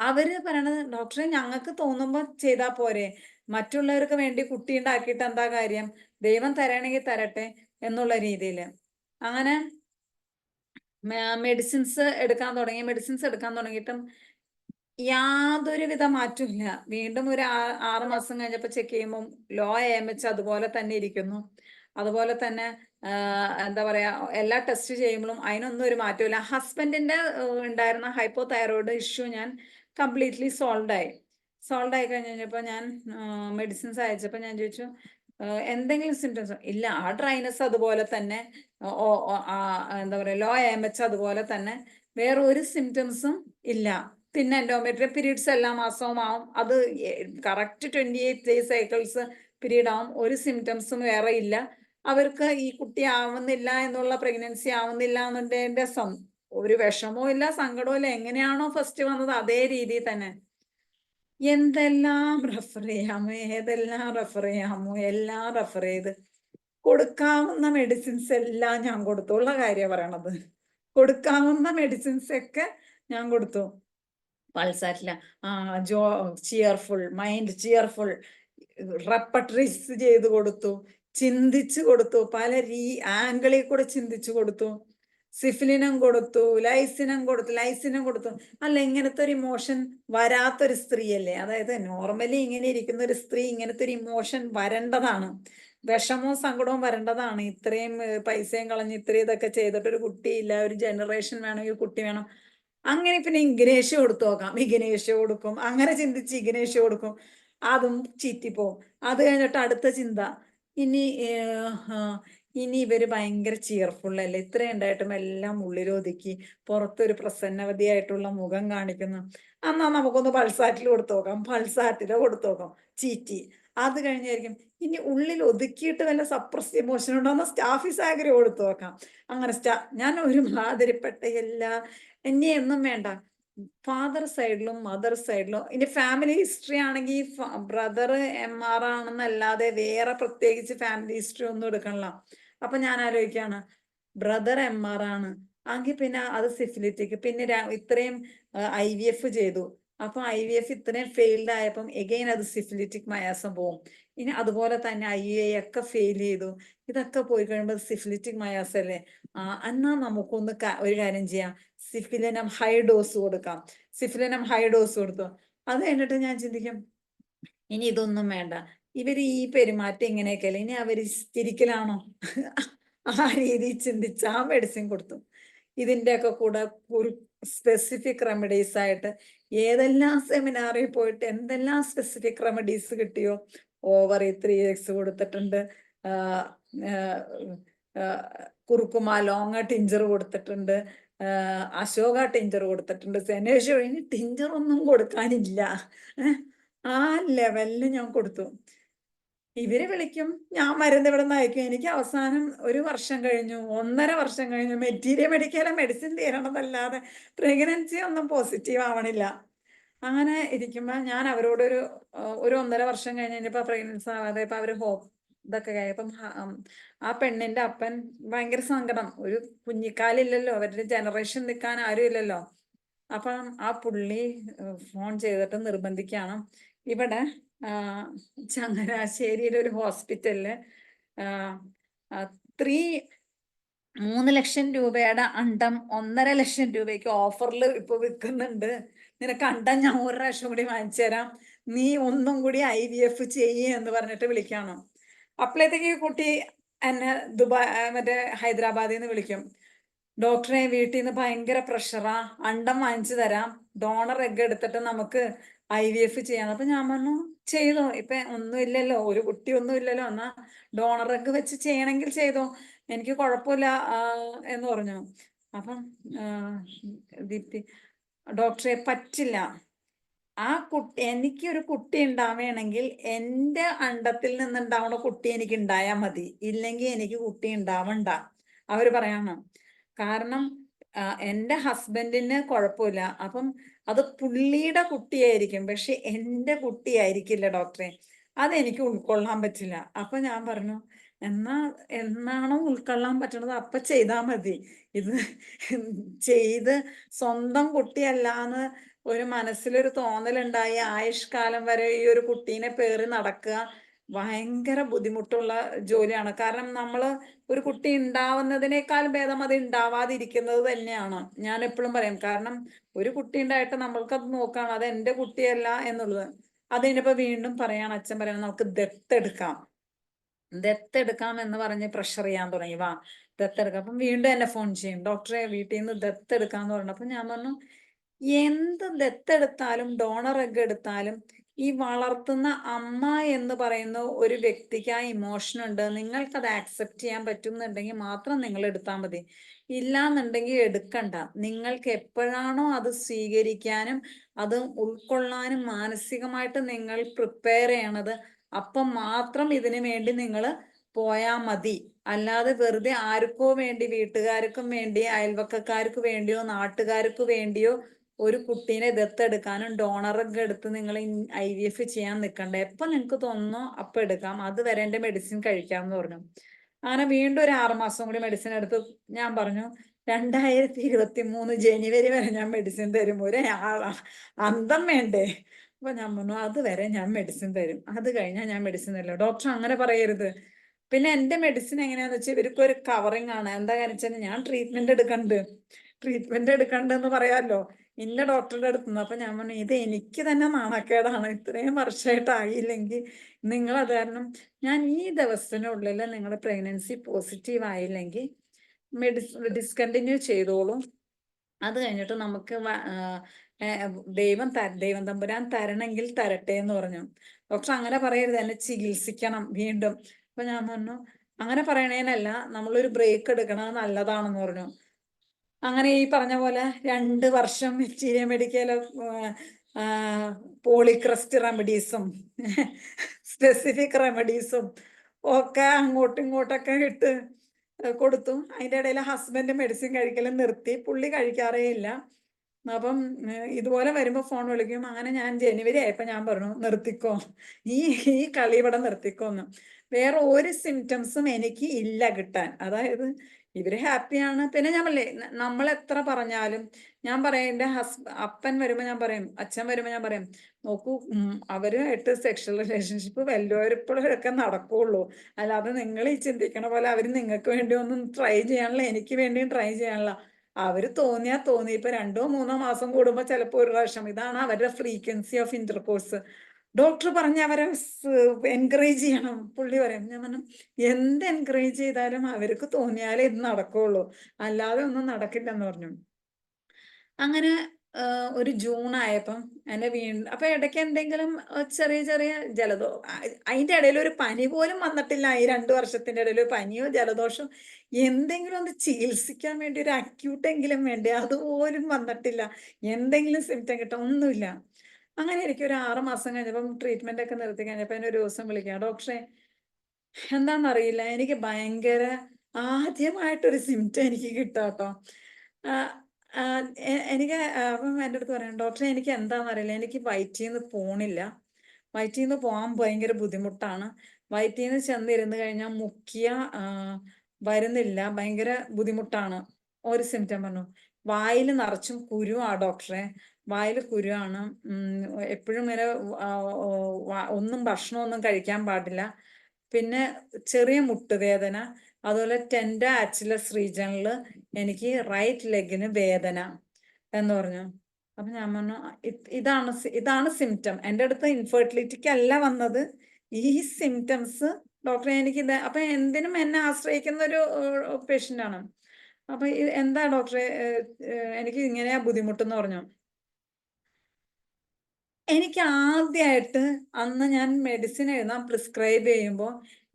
അവര് പറയണത് ഡോക്ടറെ ഞങ്ങൾക്ക് തോന്നുമ്പോ ചെയ്താൽ പോരെ, മറ്റുള്ളവർക്ക് വേണ്ടി കുട്ടി ഉണ്ടാക്കിയിട്ട് എന്താ കാര്യം, ദൈവം തരണമെങ്കിൽ തരട്ടെ എന്നുള്ള രീതിയിൽ. അങ്ങനെ മെഡിസിൻസ് എടുക്കാൻ തുടങ്ങിയിട്ടും യാതൊരുവിധ മാറ്റമില്ല. വീണ്ടും ഒരു 6 മാസം കഴിഞ്ഞപ്പോൾ ചെക്ക് ചെയ്യുമ്പോൾ ലോ AMH അതുപോലെ തന്നെ ഇരിക്കുന്നു. അതുപോലെ തന്നെ എന്താ പറയാ എല്ലാ ടെസ്റ്റ് ചെയ്യുമ്പോഴും അതിനൊന്നും ഒരു മാറ്റമില്ല. ഹസ്ബൻഡിന്റെ ഉണ്ടായിരുന്ന ഹൈപ്പോ തൈറോയിഡ് ഇഷ്യൂ ഞാൻ കംപ്ലീറ്റ്ലി സോൾവ് ആയി കഴിഞ്ഞപ്പോൾ ഞാൻ മെഡിസിൻസ് അയച്ചപ്പോൾ ഞാൻ ചോദിച്ചു എന്തെങ്കിലും സിംറ്റംസ് ഇല്ല. ആ ഡ്രൈനസ് അതുപോലെ തന്നെ, എന്താ പറയുക, ലോ AMH അതുപോലെ തന്നെ, വേറെ ഒരു സിംറ്റംസും ഇല്ല. പിന്നെ എൻഡോമെട്രിയം പീരീഡ്സ് എല്ലാ മാസവും ആവും. അത് കറക്റ്റ് 28 ഡേ സൈക്കിൾസ് പീരീഡ് ആവും. ഒരു സിംറ്റംസും വേറെ ഇല്ല. അവർക്ക് ഈ കുട്ടി ആവുന്നില്ല എന്നുള്ള, പ്രഗ്നൻസി ആവുന്നില്ല എന്നുള്ളതിന്റെ ഒരു വിഷമവും ഇല്ല, സങ്കടവും ഇല്ല. എങ്ങനെയാണോ ഫസ്റ്റ് വന്നത് അതേ രീതിയിൽ തന്നെ. എന്തെല്ലാം റെഫർ ചെയ്യാമോ, ഏതെല്ലാം റെഫർ ചെയ്യാമോ, എല്ലാം റെഫർ ചെയ്ത് കൊടുക്കാവുന്ന മെഡിസിൻസ് എല്ലാം ഞാൻ കൊടുത്തു. ഉള്ള കാര്യമാണ് പറയണത്. കൊടുക്കാവുന്ന മെഡിസിൻസ് ഒക്കെ ഞാൻ കൊടുത്തു. പൾസാറ്റില്ല, ചിയർഫുൾ മൈൻഡ്, ചിയർഫുൾ റെപ്പട്രീസ് ചെയ്ത് കൊടുത്തു, ചിന്തിച്ചു കൊടുത്തു, പല ആംഗിളിൽ കൂടെ ചിന്തിച്ചു കൊടുത്തു. സിഫിലിനം കൊടുത്തു, ലൈസിനം കൊടുത്തു. അല്ല, ഇങ്ങനത്തെ ഒരു ഇമോഷൻ വരാത്തൊരു സ്ത്രീയല്ലേ? അതായത് നോർമലി ഇങ്ങനെ ഇരിക്കുന്ന ഒരു സ്ത്രീ ഇങ്ങനത്തെ ഒരു ഇമോഷൻ വരേണ്ടതാണ്, വിഷമവും സങ്കടവും വരേണ്ടതാണ്. ഇത്രയും പൈസയും കളഞ്ഞ് ഇത്രയും ഇതൊക്കെ ചെയ്തിട്ട് ഒരു കുട്ടിയില്ല, ഒരു ജനറേഷൻ വേണമെങ്കിൽ കുട്ടി വേണം. അങ്ങനെ പിന്നെ ഇഗ്നേഷ്യ കൊടുത്തു നോക്കാം, ഇഗ്നേഷ്യ കൊടുക്കും. അങ്ങനെ ചിന്തിച്ച് ഇഗ്നേഷ്യ കൊടുക്കും, അതും ചീറ്റിപ്പോവും. അത് കഴിഞ്ഞിട്ട് അടുത്ത ചിന്ത, ഇനി ഇവര് ഭയങ്കര ചിയർഫുൾ അല്ലേ, ഇത്രയും ഉണ്ടായിട്ടും എല്ലാം ഉള്ളിലൊതുക്കി പുറത്തൊരു പ്രസന്നവതിയായിട്ടുള്ള മുഖം കാണിക്കുന്നു. എന്നാ നമുക്കൊന്ന് പൾസാറ്റിൽ കൊടുത്തു നോക്കാം. പൾസാറ്റിലോ കൊടുത്തു നോക്കാം, ചീറ്റി. അത് കഴിഞ്ഞായിരിക്കും ഇനി ഉള്ളിൽ ഒതുക്കിയിട്ട് വല്ല സപ്രസ് ഇമോഷൻ ഉണ്ടോന്ന് സ്റ്റാഫിസാഗ്രി കൊടുത്തു നോക്കാം. അങ്ങനെ ഞാൻ ഒരു മാതിരിപ്പെട്ട ഇനി ഒന്നും വേണ്ട. ഫാദർ സൈഡിലും മദർ സൈഡിലും, ഇനി ഫാമിലി ഹിസ്റ്ററി ആണെങ്കിൽ ബ്രദർ MR ആണെന്നല്ലാതെ വേറെ പ്രത്യേകിച്ച് ഫാമിലി ഹിസ്റ്ററി ഒന്നും എടുക്കണില്ല. അപ്പൊ ഞാൻ ആലോചിക്കാണ്, ബ്രദർ MR ആണ് എങ്കിൽ പിന്നെ അത് സിഫിലിറ്റിക്. പിന്നെ ഇത്രയും IVF ചെയ്തു, അപ്പൊ IVF ഇത്രയും ഫെയിൽഡ് ആയപ്പം എഗെയിൻ അത് സിഫിലിറ്റിക് മയാസം പോവും. ഇനി അതുപോലെ തന്നെ IUI ഒക്കെ ഫെയിൽ ചെയ്തു. ഇതൊക്കെ പോയി കഴിയുമ്പോൾ സിഫിലിറ്റിക് മയാസം അല്ലേ? എന്നാ നമുക്കൊന്ന് ഒരു കാര്യം ചെയ്യാം, സിഫിലിനം ഹൈ ഡോസ് കൊടുക്കാം. സിഫിലിനം ഹൈ ഡോസ് കൊടുത്തു. അത് കഴിഞ്ഞിട്ട് ഞാൻ ചിന്തിക്കും, ഇനി ഇതൊന്നും വേണ്ട, ഇവര് ഈ പെരുമാറ്റം ഇങ്ങനെയൊക്കെയല്ലേ, ഇനി അവര് ചിരിക്കലാണോ? ആ രീതിയിൽ ചിന്തിച്ച് ആ മെഡിസിൻ കൊടുത്തു. ഇതിൻ്റെയൊക്കെ കൂടെ ഒരു സ്പെസിഫിക് റെമഡീസ് ആയിട്ട് ഏതെല്ലാം സെമിനാറിൽ പോയിട്ട് എന്തെല്ലാം സ്പെസിഫിക് റെമഡീസ് കിട്ടിയോ, ഓവറി 3X കൊടുത്തിട്ടുണ്ട്, കുറുക്കുമ ലോങ് ടിഞ്ചർ കൊടുത്തിട്ടുണ്ട്, അശോക ടിഞ്ചർ കൊടുത്തിട്ടുണ്ട്, സെനേഷോ. ഇനി ടിഞ്ചർ ഒന്നും കൊടുക്കാനില്ല. ആ ലെവലില് ഞാൻ കൊടുത്തു. ഇവര് വിളിക്കും, ഞാൻ മരുന്ന് ഇവിടെ നിന്ന് അയക്കും. എനിക്ക് അവസാനം 1 വർഷം കഴിഞ്ഞു, 1.5 വർഷം കഴിഞ്ഞു, മെറ്റീരിയൽ മെഡിക്കല മെഡിസിൻ തീരണമല്ലാതെ പ്രഗ്നൻസി ഒന്നും പോസിറ്റീവ് ആവണില്ല. അങ്ങനെ ഇരിക്കുമ്പോ ഞാൻ അവരോടൊരു 1.5 വർഷം കഴിഞ്ഞപ്പോ പ്രഗ്നൻസി ആവാതെ ഇപ്പൊ അവര് ഇതൊക്കെ കഴിയപ്പം ആ പെണ്ണിന്റെ അപ്പൻ ഭയങ്കര സങ്കടം. ഒരു കുഞ്ഞിക്കാലില്ലല്ലോ, അവരുടെ ജനറേഷൻ നിൽക്കാൻ ആരും ഇല്ലല്ലോ. അപ്പം ആ പുള്ളി ഫോൺ ചെയ്തിട്ട് നിർബന്ധിക്കാണ്, ഇവിടെ ചങ്ങനാശ്ശേരിയിലെ ഒരു ഹോസ്പിറ്റലില് 3 ലക്ഷം രൂപയുടെ അണ്ടം 1.5 ലക്ഷം രൂപയ്ക്ക് ഓഫറിൽ ഇപ്പൊ വിൽക്കുന്നുണ്ട്. നിനക്ക് അണ്ടം ഞാൻ 1 പ്രാവശ്യം കൂടി വാങ്ങിച്ചു തരാം, നീ ഒന്നും കൂടി IVF ചെയ്യ് എന്ന് പറഞ്ഞിട്ട് വിളിക്കാണോ. അപ്പോഴത്തേക്ക് കുട്ടി എന്നെ മറ്റേ ഹൈദരാബാദിൽ നിന്ന് വിളിക്കും, ഡോക്ടറെ വീട്ടിൽ നിന്ന് ഭയങ്കര പ്രഷറാ, അണ്ടം വാങ്ങിച്ചു തരാം, ഡോണർ എഗ് എടുത്തിട്ട് നമുക്ക് IVF ചെയ്യാം. അപ്പൊ ഞാൻ പറഞ്ഞു, ചെയ്തോ, ഇപ്പൊ ഒന്നുമില്ലല്ലോ, ഒരു കുട്ടി ഒന്നും ഇല്ലല്ലോ, എന്നാ ഡോണർ എഗ് വെച്ച് ചെയ്യണമെങ്കിൽ ചെയ്തോ, എനിക്ക് കുഴപ്പമില്ല എന്ന് പറഞ്ഞു. അപ്പം ദീപ്തി, ഡോക്ടറെ പറ്റില്ല, ആ കുട്ടി, എനിക്കൊരു കുട്ടി ഉണ്ടാവുകയാണെങ്കിൽ എൻ്റെ അണ്ടത്തിൽ നിന്നുണ്ടാവുന്ന കുട്ടി എനിക്ക് ഉണ്ടായാൽ മതി, ഇല്ലെങ്കിൽ എനിക്ക് കുട്ടി ഉണ്ടാവണ്ട. അവര് പറയാണ്, കാരണം എൻ്റെ ഹസ്ബൻഡിന് കുഴപ്പമില്ല, അപ്പം അത് പുള്ളിയുടെ കുട്ടിയായിരിക്കും, പക്ഷെ എൻ്റെ കുട്ടിയായിരിക്കില്ല ഡോക്ടറെ, അതെനിക്ക് ഉൾക്കൊള്ളാൻ പറ്റില്ല. അപ്പൊ ഞാൻ പറഞ്ഞു, എന്നാണോ ഉൾക്കൊള്ളാൻ പറ്റണത് അപ്പൊ ചെയ്താൽ മതി. ഇത് ചെയ്ത് സ്വന്തം കുട്ടിയല്ലാന്ന് ഒരു മനസ്സിലൊരു തോന്നലുണ്ടായി ആയുഷ്കാലം വരെ ഈ ഒരു കുട്ടീനെ പേറി നടക്കുക ഭയങ്കര ബുദ്ധിമുട്ടുള്ള ജോലിയാണ്. കാരണം നമ്മൾ ഒരു കുട്ടി ഉണ്ടാവുന്നതിനേക്കാൾ ഭേദം അത് ഉണ്ടാവാതിരിക്കുന്നത് തന്നെയാണ്. ഞാൻ എപ്പോഴും പറയും, കാരണം ഒരു കുട്ടി ഉണ്ടായിട്ട് നമ്മൾക്കത് നോക്കുകയാണ്, അത് എൻ്റെ കുട്ടിയല്ല എന്നുള്ളത്. അത് കഴിഞ്ഞപ്പോ വീണ്ടും പറയാണ്, അച്ഛൻ പറയണം, നമുക്ക് ദത്തെടുക്കാം എന്ന് പറഞ്ഞ് പ്രഷർ ചെയ്യാൻ തുടങ്ങി. വാ ദത്തെടുക്കാം. അപ്പം വീണ്ടും എന്നെ ഫോൺ ചെയ്യും, ഡോക്ടറെ വീട്ടിൽ നിന്ന് ദത്തെടുക്കാന്ന് പറഞ്ഞു. അപ്പൊ ഞാൻ പറഞ്ഞു, എന്ത് ദത്തെടുത്താലും ഡോണർ എഗ് എടുത്താലും ഈ വളർത്തുന്ന അമ്മ എന്ന് പറയുന്ന ഒരു വ്യക്തിക്ക് ആ ഇമോഷൻ ഉണ്ട്. നിങ്ങൾക്കത് ആക്സെപ്റ്റ് ചെയ്യാൻ പറ്റുന്നുണ്ടെങ്കിൽ മാത്രം നിങ്ങൾ എടുത്താൽ മതി. ഇല്ലാന്നുണ്ടെങ്കിൽ എടുക്കണ്ട. നിങ്ങൾക്ക് എപ്പോഴാണോ അത് സ്വീകരിക്കാനും അത് ഉൾക്കൊള്ളാനും മാനസികമായിട്ട് നിങ്ങൾ പ്രിപ്പയർ ചെയ്യണത്, അപ്പം മാത്രം ഇതിനു വേണ്ടി നിങ്ങൾ പോയാൽ മതി. അല്ലാതെ വെറുതെ ആർക്കോ വേണ്ടി, വീട്ടുകാർക്കും വേണ്ടി, അയൽവക്കക്കാർക്ക് വേണ്ടിയോ നാട്ടുകാർക്ക് വേണ്ടിയോ ഒരു കുട്ടീനെ ദത്തെടുക്കാനും ഡോണറൊക്കെ എടുത്ത് നിങ്ങൾ IVF ചെയ്യാൻ നിൽക്കണ്ട. എപ്പൊ നിങ്ങൾക്ക് തോന്നുന്നോ അപ്പൊ എടുക്കാം. അതുവരെ എന്റെ മെഡിസിൻ കഴിക്കാമെന്ന് പറഞ്ഞു. അങ്ങനെ വീണ്ടും ഒരു 6 മാസം കൂടി മെഡിസിൻ എടുത്ത് ഞാൻ പറഞ്ഞു 2023 ജനുവരി വരെ ഞാൻ മെഡിസിൻ തരും. ഒരു അന്തം വേണ്ടേ? അപ്പൊ ഞാൻ പറഞ്ഞു അതുവരെ ഞാൻ മെഡിസിൻ തരും, അത് കഴിഞ്ഞാൽ ഞാൻ മെഡിസിൻ തരില്ല. ഡോക്ടർ അങ്ങനെ പറയരുത്. പിന്നെ എന്റെ മെഡിസിൻ എങ്ങനെയാന്ന് വെച്ചാൽ ഇവർക്ക് ഒരു കവറിങ് ആണ്. എന്താ കാര്യം വെച്ചാൽ ഞാൻ ട്രീറ്റ്മെന്റ് എടുക്കണ്ടെന്ന് പറയാമല്ലോ ഇന്ന ഡോക്ടറുടെ അടുത്തുനിന്ന്. അപ്പൊ ഞാൻ പറഞ്ഞു ഇത് എനിക്ക് തന്നെ നാണക്കേടാണ്. ഇത്രയും വർഷമായിട്ട് ആയില്ലെങ്കിൽ നിങ്ങൾ അത് കാരണം ഞാൻ ഈ ദിവസത്തിനുള്ളിൽ നിങ്ങളുടെ പ്രഗ്നൻസി പോസിറ്റീവ് ആയില്ലെങ്കിൽ ഡിസ്കണ്ടിന്യൂ ചെയ്തോളൂ. അത് കഴിഞ്ഞിട്ട് നമുക്ക് ദൈവം തമ്പുരാൻ തരണമെങ്കിൽ തരട്ടെ എന്ന് പറഞ്ഞു. ഡോക്ടർ അങ്ങനെ പറയരുത്, എന്നെ ചികിത്സിക്കണം വീണ്ടും. അപ്പൊ ഞാൻ പറഞ്ഞു അങ്ങനെ പറയണേനല്ല, നമ്മളൊരു ബ്രേക്ക് എടുക്കണത് നല്ലതാണെന്ന് പറഞ്ഞു. അങ്ങനെ ഈ പറഞ്ഞ പോലെ 2 വർഷം വെച്ചീരിയ മെഡിക്കൽ പോളിക്രസ്റ്റ് റെമഡീസും സ്പെസിഫിക് റെമഡീസും ഒക്കെ അങ്ങോട്ടും ഇങ്ങോട്ടൊക്കെ ഇട്ട് കൊടുത്തു. അതിൻ്റെ ഇടയിൽ ഹസ്ബൻഡ് മെഡിസിൻ കഴിക്കലും നിർത്തി, പുള്ളി കഴിക്കാറേ ഇല്ല. അപ്പം ഇതുപോലെ വരുമ്പോൾ ഫോൺ വിളിക്കും. അങ്ങനെ ഞാൻ ജനുവരി ആയപ്പോൾ ഞാൻ പറഞ്ഞു നിർത്തിക്കോ, ഈ കളി ഇവിടെ നിർത്തിക്കോന്ന്. വേറെ ഒരു സിംറ്റംസും എനിക്ക് ഇല്ല കിട്ടാൻ. അതായത് ഇവര് ഹാപ്പിയാണ്. പിന്നെ ഞാൻ പറയേ നമ്മൾ എത്ര പറഞ്ഞാലും ഞാൻ പറയും, എൻ്റെ അപ്പൻ വരുമ്പോൾ ഞാൻ പറയും, അച്ഛൻ വരുമ്പോൾ ഞാൻ പറയും നോക്കൂ അവരുമായിട്ട് സെക്ഷൽ റിലേഷൻഷിപ്പ് വല്ലപ്പോഴൊക്കെ നടക്കുള്ളൂ. അല്ലാതെ നിങ്ങൾ ഈ ചിന്തിക്കണ പോലെ അവർ നിങ്ങൾക്ക് വേണ്ടി ഒന്നും ട്രൈ ചെയ്യാനുള്ള, എനിക്ക് വേണ്ടിയും ട്രൈ ചെയ്യാനുള്ള. അവര് തോന്നിയാ തോന്നി. ഇപ്പൊ 2 3 മാസം കൂടുമ്പോ ചിലപ്പോ ഒരു പ്രാവശ്യം. ഇതാണ് അവരുടെ ഫ്രീക്വൻസി ഓഫ് ഇന്റർകോഴ്സ്. ഡോക്ടർ പറഞ്ഞ അവരെ എൻകറേജ് ചെയ്യണം. പുള്ളി പറയും, ഞാൻ പറഞ്ഞു എന്ത് എൻകറേജ് ചെയ്താലും അവർക്ക് തോന്നിയാലേ ഇത് നടക്കുള്ളൂ, അല്ലാതെ ഒന്നും നടക്കില്ലെന്ന് പറഞ്ഞു. അങ്ങനെ ഒരു ജൂൺ ആയപ്പം എന്നെ വീണ്ടും അപ്പൊ ഇടയ്ക്ക് എന്തെങ്കിലും ചെറിയ ചെറിയ അതിന്റെ ഇടയിൽ ഒരു പനി പോലും വന്നിട്ടില്ല. ഈ 2 വർഷത്തിന്റെ ഇടയിൽ പനിയോ ജലദോഷം എന്തെങ്കിലും ഒന്ന് ചികിത്സിക്കാൻ വേണ്ടി ഒരു അക്യൂട്ടെങ്കിലും വേണ്ടി, അതുപോലും വന്നിട്ടില്ല. എന്തെങ്കിലും സിംറ്റം കിട്ടാൻ ഒന്നുമില്ല. അങ്ങനെ എനിക്ക് ഒരു 6 മാസം കഴിഞ്ഞപ്പം ട്രീറ്റ്മെന്റ് ഒക്കെ നിർത്തി കഴിഞ്ഞപ്പോ എന്നെ ഒരു ദിവസം വിളിക്കാം, ഡോക്ടറെ എന്താണെന്നറിയില്ല എനിക്ക് ഭയങ്കര ആദ്യമായിട്ടൊരു സിംറ്റം എനിക്ക് കിട്ടാട്ടോ. എനിക്ക് അപ്പം എൻ്റെ അടുത്ത് പറയാം, ഡോക്ടറെ എനിക്ക് എന്താണെന്നറിയില്ല, എനിക്ക് വയറ്റിൽ നിന്ന് പോണില്ല, വയറ്റിൽ നിന്ന് പോകാൻ ഭയങ്കര ബുദ്ധിമുട്ടാണ്, വയറ്റിൽ നിന്ന് ചെന്നിരുന്ന് കഴിഞ്ഞാൽ മുക്കിയ വരുന്നില്ല, ഭയങ്കര ബുദ്ധിമുട്ടാണ്. ഒരു സിംറ്റം പറഞ്ഞു. വായിൽ നിറച്ചും കുരുവാ ഡോക്ടറെ, വായിൽ കുരുവാണ്. എപ്പോഴും ഇങ്ങനെ ഒന്നും ഭക്ഷണമൊന്നും കഴിക്കാൻ പാടില്ല. പിന്നെ ചെറിയ മുട്ടുവേദന, അതുപോലെ ടെൻഡർ അച്ചിലസ് റീജണിൽ എനിക്ക് റൈറ്റ് ലെഗിന് വേദന എന്ന് പറഞ്ഞു. അപ്പൊ ഞാൻ പറഞ്ഞു ഇതാണ് സിംറ്റം. എൻ്റെ അടുത്ത് ഇൻഫെർട്ടിലിറ്റിക്ക് അല്ല വന്നത്, ഈ സിംറ്റംസ് ഡോക്ടറെ എനിക്ക് അപ്പൊ എന്തിനും എന്നെ ആശ്രയിക്കുന്ന ഒരു പേഷ്യൻ്റ് ആണ്. അപ്പൊ എന്താ ഡോക്ടറെ എനിക്ക് ഇങ്ങനെയാ ബുദ്ധിമുട്ടെന്ന് പറഞ്ഞു. എനിക്ക് ആദ്യമായിട്ട് അന്ന് ഞാൻ മെഡിസിൻ എഴുതാൻ പ്രിസ്ക്രൈബ് ചെയ്യുമ്പോൾ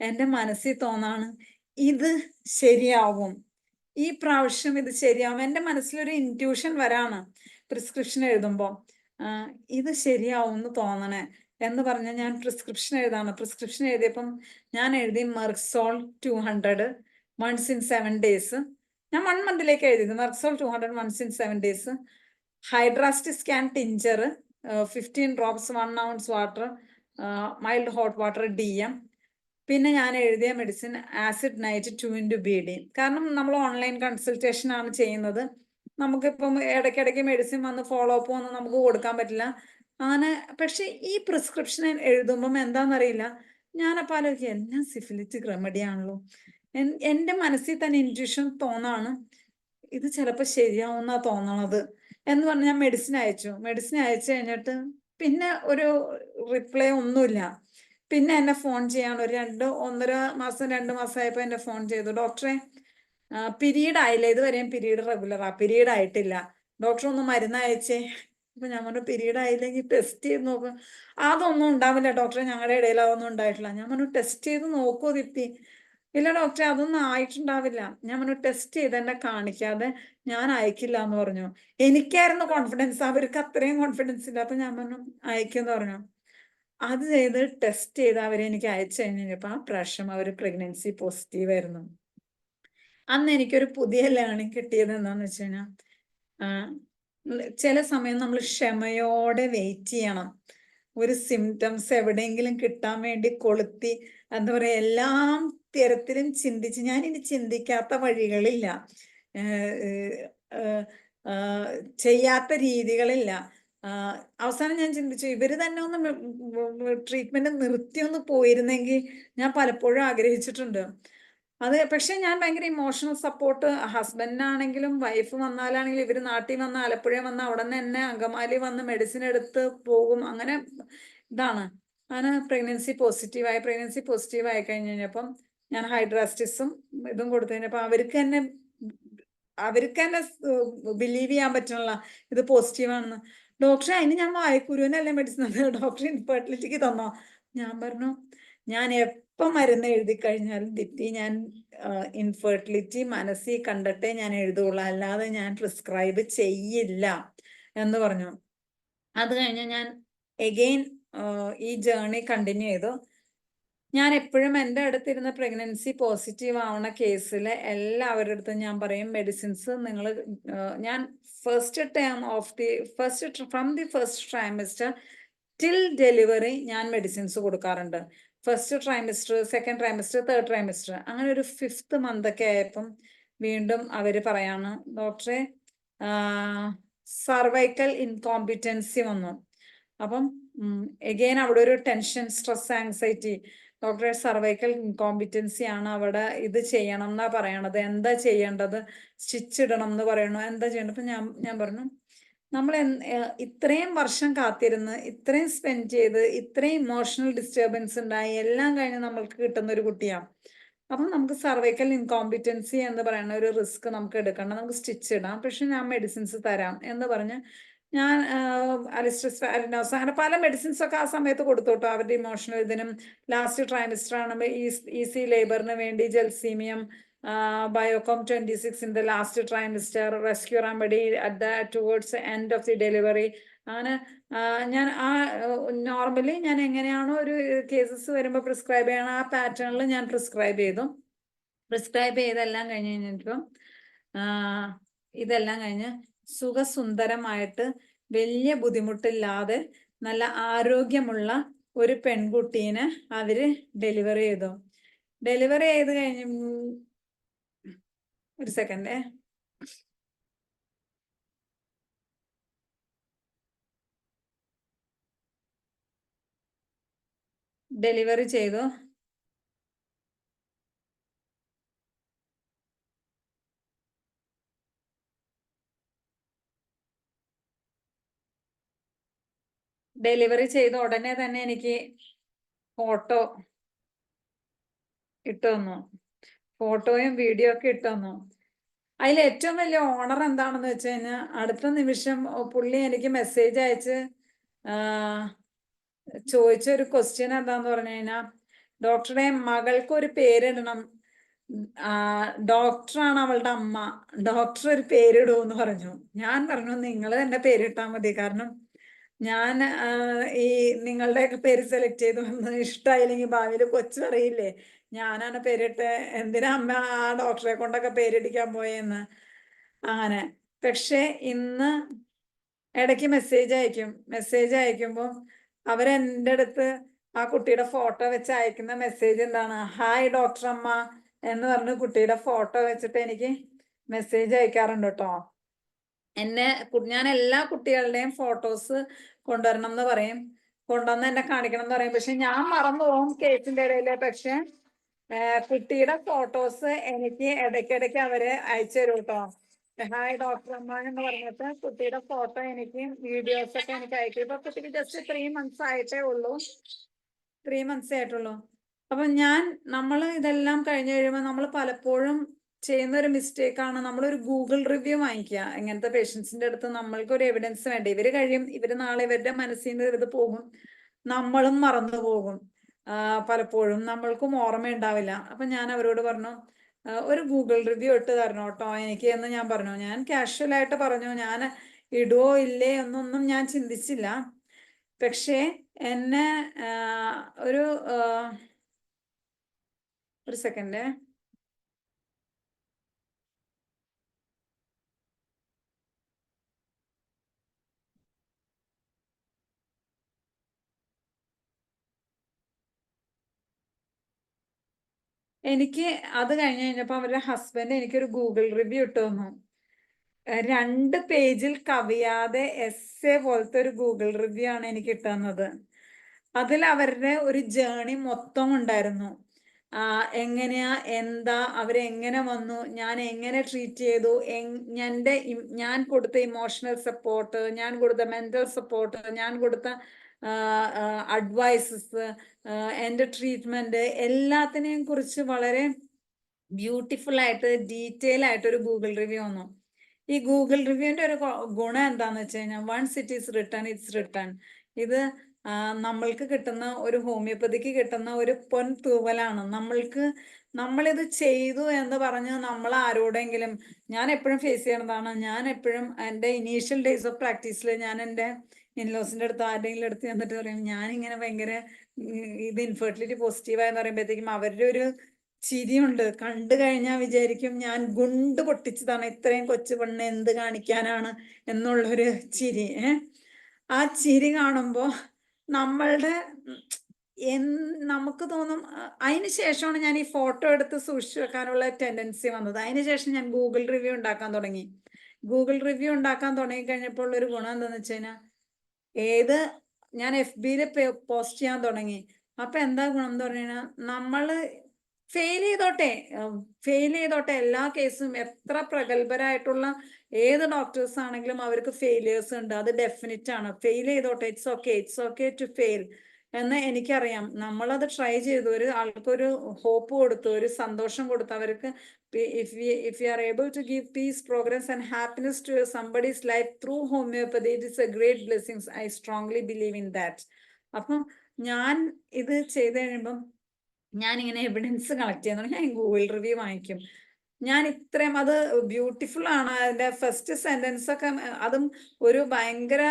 എൻ്റെ മനസ്സിൽ തോന്നാണ് ഇത് ശരിയാവും, ഈ പ്രാവശ്യം ഇത് ശരിയാവും. എൻ്റെ മനസ്സിലൊരു ഇൻറ്റ്യൂഷൻ വരാണ് പ്രിസ്ക്രിപ്ഷൻ എഴുതുമ്പോൾ, ഇത് ശരിയാവും എന്ന് തോന്നണേ എന്ന് പറഞ്ഞ് ഞാൻ പ്രിസ്ക്രിപ്ഷൻ എഴുതാണ്. പ്രിസ്ക്രിപ്ഷൻ എഴുതിയപ്പം ഞാൻ എഴുതി മെർക്സോൾ 200 once in 7 days. ഞാൻ 1 monthലേക്ക് എഴുതിയത് മെർക്സോൾ 200 once in 7 days. ഹൈഡ്രാസ്റ്റിസ്കാൻ tincture 15 drops 1 ounce water, mild hot water DM. പിന്നെ ഞാൻ എഴുതിയ മെഡിസിൻ ആസിഡ് നൈറ്റ് 2 BD. കാരണം നമ്മൾ ഓൺലൈൻ കൺസൾട്ടേഷൻ ആണ് ചെയ്യുന്നത്, നമുക്കിപ്പം ഇടയ്ക്കിടയ്ക്ക് മെഡിസിൻ വന്ന് ഫോളോ അപ്പ് ഒന്നും നമുക്ക് കൊടുക്കാൻ പറ്റില്ല അങ്ങനെ. പക്ഷെ ഈ പ്രിസ്ക്രിപ്ഷൻ എഴുതുമ്പം എന്താണെന്നറിയില്ല, ഞാനപ്പോൾ ആലോചിക്കുക എല്ലാം സിഫിലിറ്റിക് റെമഡി ആണല്ലോ. എൻ്റെ മനസ്സിൽ തന്നെ ഇൻറ്റ്യൂഷൻ തോന്നാണ് ഇത് ചിലപ്പോൾ ശരിയാവുന്നാ തോന്നണത് എന്ന് പറഞ്ഞ് ഞാൻ മെഡിസിൻ അയച്ചു കഴിഞ്ഞിട്ട് പിന്നെ ഒരു റിപ്ലൈ ഒന്നുമില്ല. പിന്നെ എന്നെ ഫോൺ ചെയ്യാൻ ഒരു 1.5 മാസം 2 മാസമായപ്പോൾ എന്നെ ഫോൺ ചെയ്തു, ഡോക്ടറെ പീരീഡ് ആയില്ല, ഇതുവരെയും പീരീഡ് റെഗുലറാ, പീരീഡ് ആയിട്ടില്ല, ഡോക്ടർ ഒന്ന് മരുന്ന് അയച്ചേ അപ്പൊ ഞാൻ പറഞ്ഞു പീരീഡ് ആയില്ലെങ്കിൽ ടെസ്റ്റ് ചെയ്ത് നോക്കും. അതൊന്നും ഉണ്ടാവില്ല ഡോക്ടറെ, ഞങ്ങളുടെ ഇടയിൽ അതൊന്നും ഉണ്ടായിട്ടില്ല. ഞാൻ പറഞ്ഞു ടെസ്റ്റ് ചെയ്ത് നോക്കൂ ദീപ്തി. ഇല്ല ഡോക്ടറെ അതൊന്നും ആയിട്ടുണ്ടാവില്ല. ഞാൻ പറഞ്ഞു ടെസ്റ്റ് ചെയ്ത് എന്നെ കാണിക്കാതെ ഞാൻ അയക്കില്ല എന്ന് പറഞ്ഞു. എനിക്കായിരുന്നു കോൺഫിഡൻസ്, അവർക്ക് അത്രയും കോൺഫിഡൻസ് ഇല്ല. അപ്പൊ ഞാൻ പറഞ്ഞു അയക്കുമെന്ന് പറഞ്ഞു. അത് ചെയ്ത് ടെസ്റ്റ് ചെയ്ത് അവരെ എനിക്ക് അയച്ചു കഴിഞ്ഞപ്പോ ആ പ്രാവശ്യം അവർ പ്രഗ്നൻസി പോസിറ്റീവ് ആയിരുന്നു. അന്ന് എനിക്കൊരു പുതിയ ലേണിംഗ് കിട്ടിയത് എന്താന്ന് വെച്ച് കഴിഞ്ഞാൽ, ചില സമയം നമ്മൾ ക്ഷമയോടെ വെയിറ്റ് ചെയ്യണം. ഒരു സിംറ്റംസ് എവിടെയെങ്കിലും കിട്ടാൻ വേണ്ടി കൊളുത്തി എന്താ പറയാ എല്ലാം തരത്തിലും ചിന്തിച്ച്, ഞാൻ ഇനി ചിന്തിക്കാത്ത വഴികളില്ല, ചെയ്യാത്ത രീതികളില്ല. അവസാനം ഞാൻ ചിന്തിച്ചു ഇവര് തന്നെ ഒന്ന് ട്രീറ്റ്മെന്റ് നിർത്തി ഒന്ന് പോയിരുന്നെങ്കിൽ ഞാൻ പലപ്പോഴും ആഗ്രഹിച്ചിട്ടുണ്ട് അത്. പക്ഷെ ഞാൻ ഭയങ്കര ഇമോഷണൽ സപ്പോർട്ട് ഹസ്ബൻഡിനാണെങ്കിലും വൈഫ് വന്നാലാണെങ്കിലും, ഇവര് നാട്ടിൽ വന്ന ആലപ്പുഴ വന്ന അവിടെ നിന്ന് തന്നെ അങ്കമാലി വന്ന് മെഡിസിൻ എടുത്ത് പോകും. അങ്ങനെ ഇതാണ്. അങ്ങനെ പ്രഗ്നൻസി പോസിറ്റീവ് ആയി കഴിഞ്ഞപ്പം ഞാൻ ഹൈഡ്രാസ്റ്റിസും ഇതും കൊടുത്തു കഴിഞ്ഞപ്പോ അവർക്ക് തന്നെ ബിലീവ് ചെയ്യാൻ പറ്റണില്ല ഇത് പോസിറ്റീവ് ആണെന്ന്. ഡോക്ടറെ അതിന് ഞാൻ വായക്കുരുവിനല്ലേ മെഡിസിൻ തന്നത്, ഡോക്ടർ ഇൻഫെർട്ടിലിറ്റിക്ക് തന്നോ? ഞാൻ പറഞ്ഞു ഞാൻ എപ്പം മരുന്ന് എഴുതി കഴിഞ്ഞാലും ദീപ്തി ഞാൻ ഇൻഫെർട്ടിലിറ്റി മനസ്സിൽ കണ്ടിട്ടേ ഞാൻ എഴുതുള്ളൂ, അല്ലാതെ ഞാൻ പ്രിസ്ക്രൈബ് ചെയ്യില്ല എന്ന് പറഞ്ഞു. അത് കഴിഞ്ഞ് ഞാൻ എഗെയിൻ ഈ ജേർണി കണ്ടിന്യൂ ചെയ്തു. ഞാൻ എപ്പോഴും എൻ്റെ അടുത്തിരുന്ന പ്രഗ്നൻസി പോസിറ്റീവ് ആവുന്ന കേസിൽ എല്ലാവരുടെ അടുത്തും ഞാൻ പറയും മെഡിസിൻസ് നിങ്ങൾ, ഞാൻ from the first trimester till delivery ഞാൻ മെഡിസിൻസ് കൊടുക്കാറുണ്ട്. First trimester, second trimester, third trimester, അങ്ങനെ ഒരു 5th month ഒക്കെ ആയപ്പം വീണ്ടും അവര് പറയാണ് ഡോക്ടറെ സർവൈക്കൽ ഇൻകോമ്പിറ്റൻസി വന്നു. അപ്പം എഗെയിൻ അവിടെ ഒരു ടെൻഷൻ, സ്ട്രെസ്, ആങ്സൈറ്റി. ഡോക്ടറെ സർവൈക്കൽ ഇൻകോമ്പിറ്റൻസി ആണ്, അവിടെ ഇത് ചെയ്യണം എന്നാ പറയണത്, എന്താ ചെയ്യേണ്ടത്? സ്റ്റിച്ച് ഇടണം എന്ന് പറയണോ, എന്താ ചെയ്യേണ്ടത്? അപ്പൊ ഞാൻ പറഞ്ഞു നമ്മൾ ഇത്രയും വർഷം കാത്തിരുന്ന്, ഇത്രയും സ്പെൻഡ് ചെയ്ത്, ഇത്രയും ഇമോഷണൽ ഡിസ്റ്റർബൻസ് ഉണ്ടായി എല്ലാം കഴിഞ്ഞ് നമ്മൾക്ക് കിട്ടുന്ന ഒരു കുട്ടിയാണ്. അപ്പം നമുക്ക് സർവൈക്കൽ ഇൻകോമ്പിറ്റൻസി എന്ന് പറയുന്ന ഒരു റിസ്ക് നമുക്ക് എടുക്കണം, നമുക്ക് സ്റ്റിച്ച് ഇടാം, പക്ഷെ ഞാൻ മെഡിസിൻസ് തരാം എന്ന് പറഞ്ഞ് ഞാൻ അലിസ്റ്റസ് ഫാരിനോസ് അങ്ങനെ പല മെഡിസിൻസ് ഒക്കെ ആ സമയത്ത് കൊടുത്തു കേട്ടോ. അവരുടെ ഇമോഷണൽ ഇതിനും ലാസ്റ്റ് ട്രൈമിസ്റ്റർ ആണെങ്കിൽ ഈസി ലേബറിന് വേണ്ടി gelsemium, ബയോകോം 26 in the last trimester, rescue remedy at the towards the end of the delivery. അങ്ങനെ ഞാൻ നോർമലി ഞാൻ എങ്ങനെയാണോ ഒരു കേസസ് വരുമ്പോൾ പ്രിസ്ക്രൈബ് ചെയ്യണം ആ പാറ്റേണിൽ ഞാൻ പ്രിസ്ക്രൈബ് ചെയ്തെല്ലാം കഴിഞ്ഞ് കഴിഞ്ഞപ്പം ഇതെല്ലാം കഴിഞ്ഞ് സുഖസുന്ദരമായിട്ട് വലിയ ബുദ്ധിമുട്ടില്ലാതെ നല്ല ആരോഗ്യമുള്ള ഒരു പെൺകുട്ടീനെ അവര് ഡെലിവറി ചെയ്തു. ഡെലിവറി ചെയ്ത് കഴിഞ്ഞ് ഒരു സെക്കൻഡ്, ഡെലിവറി ചെയ്തു. ഡെലിവറി ചെയ്ത ഉടനെ തന്നെ എനിക്ക് ഫോട്ടോ ഇട്ടു തന്നു, ഫോട്ടോയും വീഡിയോ ഒക്കെ ഇട്ടു തന്നു. അതിൽ ഏറ്റവും വലിയ ഓണർ എന്താണെന്ന് വെച്ച് കഴിഞ്ഞാൽ അടുത്ത നിമിഷം പുള്ളി എനിക്ക് മെസ്സേജ് അയച്ച് ചോദിച്ചൊരു ക്വസ്റ്റ്യൻ എന്താന്ന് പറഞ്ഞു കഴിഞ്ഞാൽ, ഡോക്ടറുടെ മകൾക്ക് ഒരു പേരിടണം, ഡോക്ടറാണ് അവളുടെ അമ്മ, ഡോക്ടർ ഒരു പേരിടുമെന്ന് പറഞ്ഞു. ഞാൻ പറഞ്ഞു നിങ്ങൾ തന്നെ പേരിട്ടാൽ മതി, കാരണം ഞാൻ ഈ നിങ്ങളുടെയൊക്കെ പേര് സെലക്ട് ചെയ്തു ഇഷ്ടമായില്ലെങ്കിൽ ഭാവിയിൽ കൊച്ചു അറിയില്ലേ ഞാനാണ് പേരിട്ട്, എന്തിനാ അമ്മ ആ ഡോക്ടറെ കൊണ്ടൊക്കെ പേരിടിക്കാൻ പോയെന്ന്. അങ്ങനെ പക്ഷെ ഇന്ന് ഇടയ്ക്ക് മെസ്സേജ് അയക്കുമ്പോൾ അവരെൻ്റെ അടുത്ത് ആ കുട്ടിയുടെ ഫോട്ടോ വെച്ച് അയക്കുന്ന മെസ്സേജ് എന്താണ്, ഹായ് ഡോക്ടർ അമ്മ എന്ന് പറഞ്ഞ് കുട്ടിയുടെ ഫോട്ടോ വെച്ചിട്ട് എനിക്ക് മെസ്സേജ് അയക്കാറുണ്ട് കേട്ടോ. ഞാൻ എല്ലാ കുട്ടികളുടെയും ഫോട്ടോസ് കൊണ്ടുവരണം എന്ന് പറയും, കൊണ്ടുവന്ന് എന്നെ കാണിക്കണം എന്ന് പറയും. പക്ഷെ ഞാൻ മറന്നു പോകും കേസിന്റെ ഇടയില്. പക്ഷെ കുട്ടിയുടെ ഫോട്ടോസ് എനിക്ക് ഇടയ്ക്കിടയ്ക്ക് അവര് അയച്ചു തരും കേട്ടോ. ഹായ് ഡോക്ടർ അമ്മ എന്ന് പറഞ്ഞിട്ട് കുട്ടിയുടെ ഫോട്ടോ എനിക്ക് വീഡിയോസ് ഒക്കെ എനിക്ക് അയക്കും. ഇപ്പൊ കുട്ടിക്ക് ജസ്റ്റ് 3 months ആയിട്ടേ ഉള്ളൂ, 3 months ആയിട്ടുള്ളൂ. അപ്പൊ നമ്മൾ ഇതെല്ലാം കഴിഞ്ഞ് കഴിയുമ്പോൾ നമ്മൾ പലപ്പോഴും ചെയ്യുന്ന ഒരു മിസ്റ്റേക്കാണ് നമ്മളൊരു ഗൂഗിൾ റിവ്യൂ വാങ്ങിക്കുക. ഇങ്ങനത്തെ പേഷ്യൻസിന്റെ അടുത്ത് നമ്മൾക്ക് ഒരു എവിഡൻസ് വേണ്ട. ഇവര് കഴിയും, ഇവര് നാളെ ഇവരുടെ മനസ്സിൽ നിന്ന് ഇത് പോകും, നമ്മളും മറന്നു പോകും. പലപ്പോഴും നമ്മൾക്കും ഓർമ്മയുണ്ടാവില്ല. അപ്പൊ ഞാൻ അവരോട് പറഞ്ഞു, ഒരു ഗൂഗിൾ റിവ്യൂ ഇട്ട് തരണം കേട്ടോ എനിക്ക് എന്ന് ഞാൻ പറഞ്ഞു. ഞാൻ കാഷ്വൽ ആയിട്ട് പറഞ്ഞു, ഞാൻ ഇടുവോ ഇല്ലേ എന്നൊന്നും ഞാൻ ചിന്തിച്ചില്ല. പക്ഷേ എന്നെ ഒരു സെക്കൻഡ്, എനിക്ക് അത് കഴിഞ്ഞ് കഴിഞ്ഞപ്പോ അവരുടെ ഹസ്ബൻഡ് എനിക്കൊരു ഗൂഗിൾ റിവ്യൂ ഇട്ട് തന്നു. 2 പേജിൽ കവിയാതെ എസ്സേ പോലത്തെ ഒരു ഗൂഗിൾ റിവ്യൂ ആണ് എനിക്ക് ഇട്ടുതന്നത്. അതിൽ അവരുടെ ഒരു ജേണി മൊത്തം ഉണ്ടായിരുന്നു. എങ്ങനെയാ, എന്താ, അവരെങ്ങനെ വന്നു, ഞാൻ എങ്ങനെ ട്രീറ്റ് ചെയ്തു, ഞാൻ കൊടുത്ത ഇമോഷണൽ സപ്പോർട്ട്, ഞാൻ കൊടുത്ത മെന്റൽ സപ്പോർട്ട്, ഞാൻ കൊടുത്ത അഡ്വൈസസ്, എൻ്റെ ട്രീറ്റ്മെന്റ്, എല്ലാത്തിനെയും കുറിച്ച് വളരെ ബ്യൂട്ടിഫുൾ ആയിട്ട് ഡീറ്റെയിൽ ആയിട്ട് ഒരു ഗൂഗിൾ റിവ്യൂ വന്നു. ഈ ഗൂഗിൾ റിവ്യൂവിന്റെ ഒരു ഗുണം എന്താന്ന് വെച്ച് കഴിഞ്ഞാൽ, once it is return it's return. ഇത് നമ്മൾക്ക് കിട്ടുന്ന ഒരു ഹോമിയോപ്പതിക്ക് കിട്ടുന്ന ഒരു പൊൻ തൂവലാണ്. നമ്മളിത് ചെയ്തു എന്ന് പറഞ്ഞ് നമ്മൾ ആരോടെങ്കിലും, ഞാൻ എപ്പോഴും ഫേസ് ചെയ്യണതാണ്, ഞാൻ എപ്പോഴും എൻ്റെ ഇനീഷ്യൽ ഡേയ്സ് ഓഫ് പ്രാക്ടീസിൽ ഞാൻ എൻ്റെ ഇൻലോസിന്റെ അടുത്ത് ആരുടെയെങ്കിലും അടുത്ത് എന്നിട്ട് പറയും ഞാനിങ്ങനെ ഭയങ്കര ഇത് ഇൻഫെർട്ടിലിറ്റി പോസിറ്റീവായെന്ന് പറയുമ്പോഴത്തേക്കും അവരുടെ ഒരു ചിരിയുണ്ട്. കണ്ടു കഴിഞ്ഞാൽ വിചാരിക്കും ഞാൻ ഗുണ്ട് പൊട്ടിച്ചതാണ്, ഇത്രയും കൊച്ചു പെണ്ണ് എന്ത് കാണിക്കാനാണ് എന്നുള്ളൊരു ചിരി. ആ ചിരി കാണുമ്പോ നമ്മളുടെ നമുക്ക് തോന്നും. അതിന് ശേഷമാണ് ഞാൻ ഈ ഫോട്ടോ എടുത്ത് സൂക്ഷിച്ചു വെക്കാനുള്ള ടെൻഡൻസി വന്നത്. അതിനുശേഷം ഞാൻ ഗൂഗിൾ റിവ്യൂ ഉണ്ടാക്കാൻ തുടങ്ങി. ഗൂഗിൾ റിവ്യൂ ഉണ്ടാക്കാൻ തുടങ്ങി കഴിഞ്ഞപ്പോൾ ഒരു ഗുണം എന്താന്ന് വെച്ച് കഴിഞ്ഞാൽ, ഞാൻ FB-യിൽ പോസ്റ്റ് ചെയ്യാൻ തുടങ്ങി. അപ്പൊ എന്താ ഗുണം എന്ന് പറഞ്ഞു കഴിഞ്ഞാൽ, നമ്മള് ഫെയിൽ ചെയ്തോട്ടെ എല്ലാ കേസും, എത്ര പ്രഗത്ഭരായിട്ടുള്ള ഏത് ഡോക്ടേഴ്സ് ആണെങ്കിലും അവർക്ക് ഫെയിലിയേഴ്സ് ഉണ്ട്, അത് ഡെഫിനറ്റ് ആണ്. ഫെയിൽ ചെയ്തോട്ടെ, ഇറ്റ്സ് ഓക്കെ ടു ഫെയിൽ എന്ന് എനിക്കറിയാം. നമ്മളത് ട്രൈ ചെയ്തു, ഒരു ആൾക്കൊരു ഹോപ്പ് കൊടുത്തു, ഒരു സന്തോഷം കൊടുത്തു. അവർക്ക് if you are able to give peace, progress and happiness to somebody's life through homeopathy, it is a great blessing. I strongly believe in that. അപ്പം ഞാൻ ഇത് ചെയ്ത് കഴിയുമ്പം ഞാനിങ്ങനെ എവിഡൻസ് കളക്ട് ചെയ്യാൻ തുടങ്ങി. ഞാൻ ഗൂഗിൾ റിവ്യൂ വാങ്ങിക്കും. ഞാൻ ഇത്രയും അത് ബ്യൂട്ടിഫുൾ ആണ്. അതിന്റെ ഫസ്റ്റ് സെന്റൻസ് ഒക്കെ, അതും ഒരു ഭയങ്കര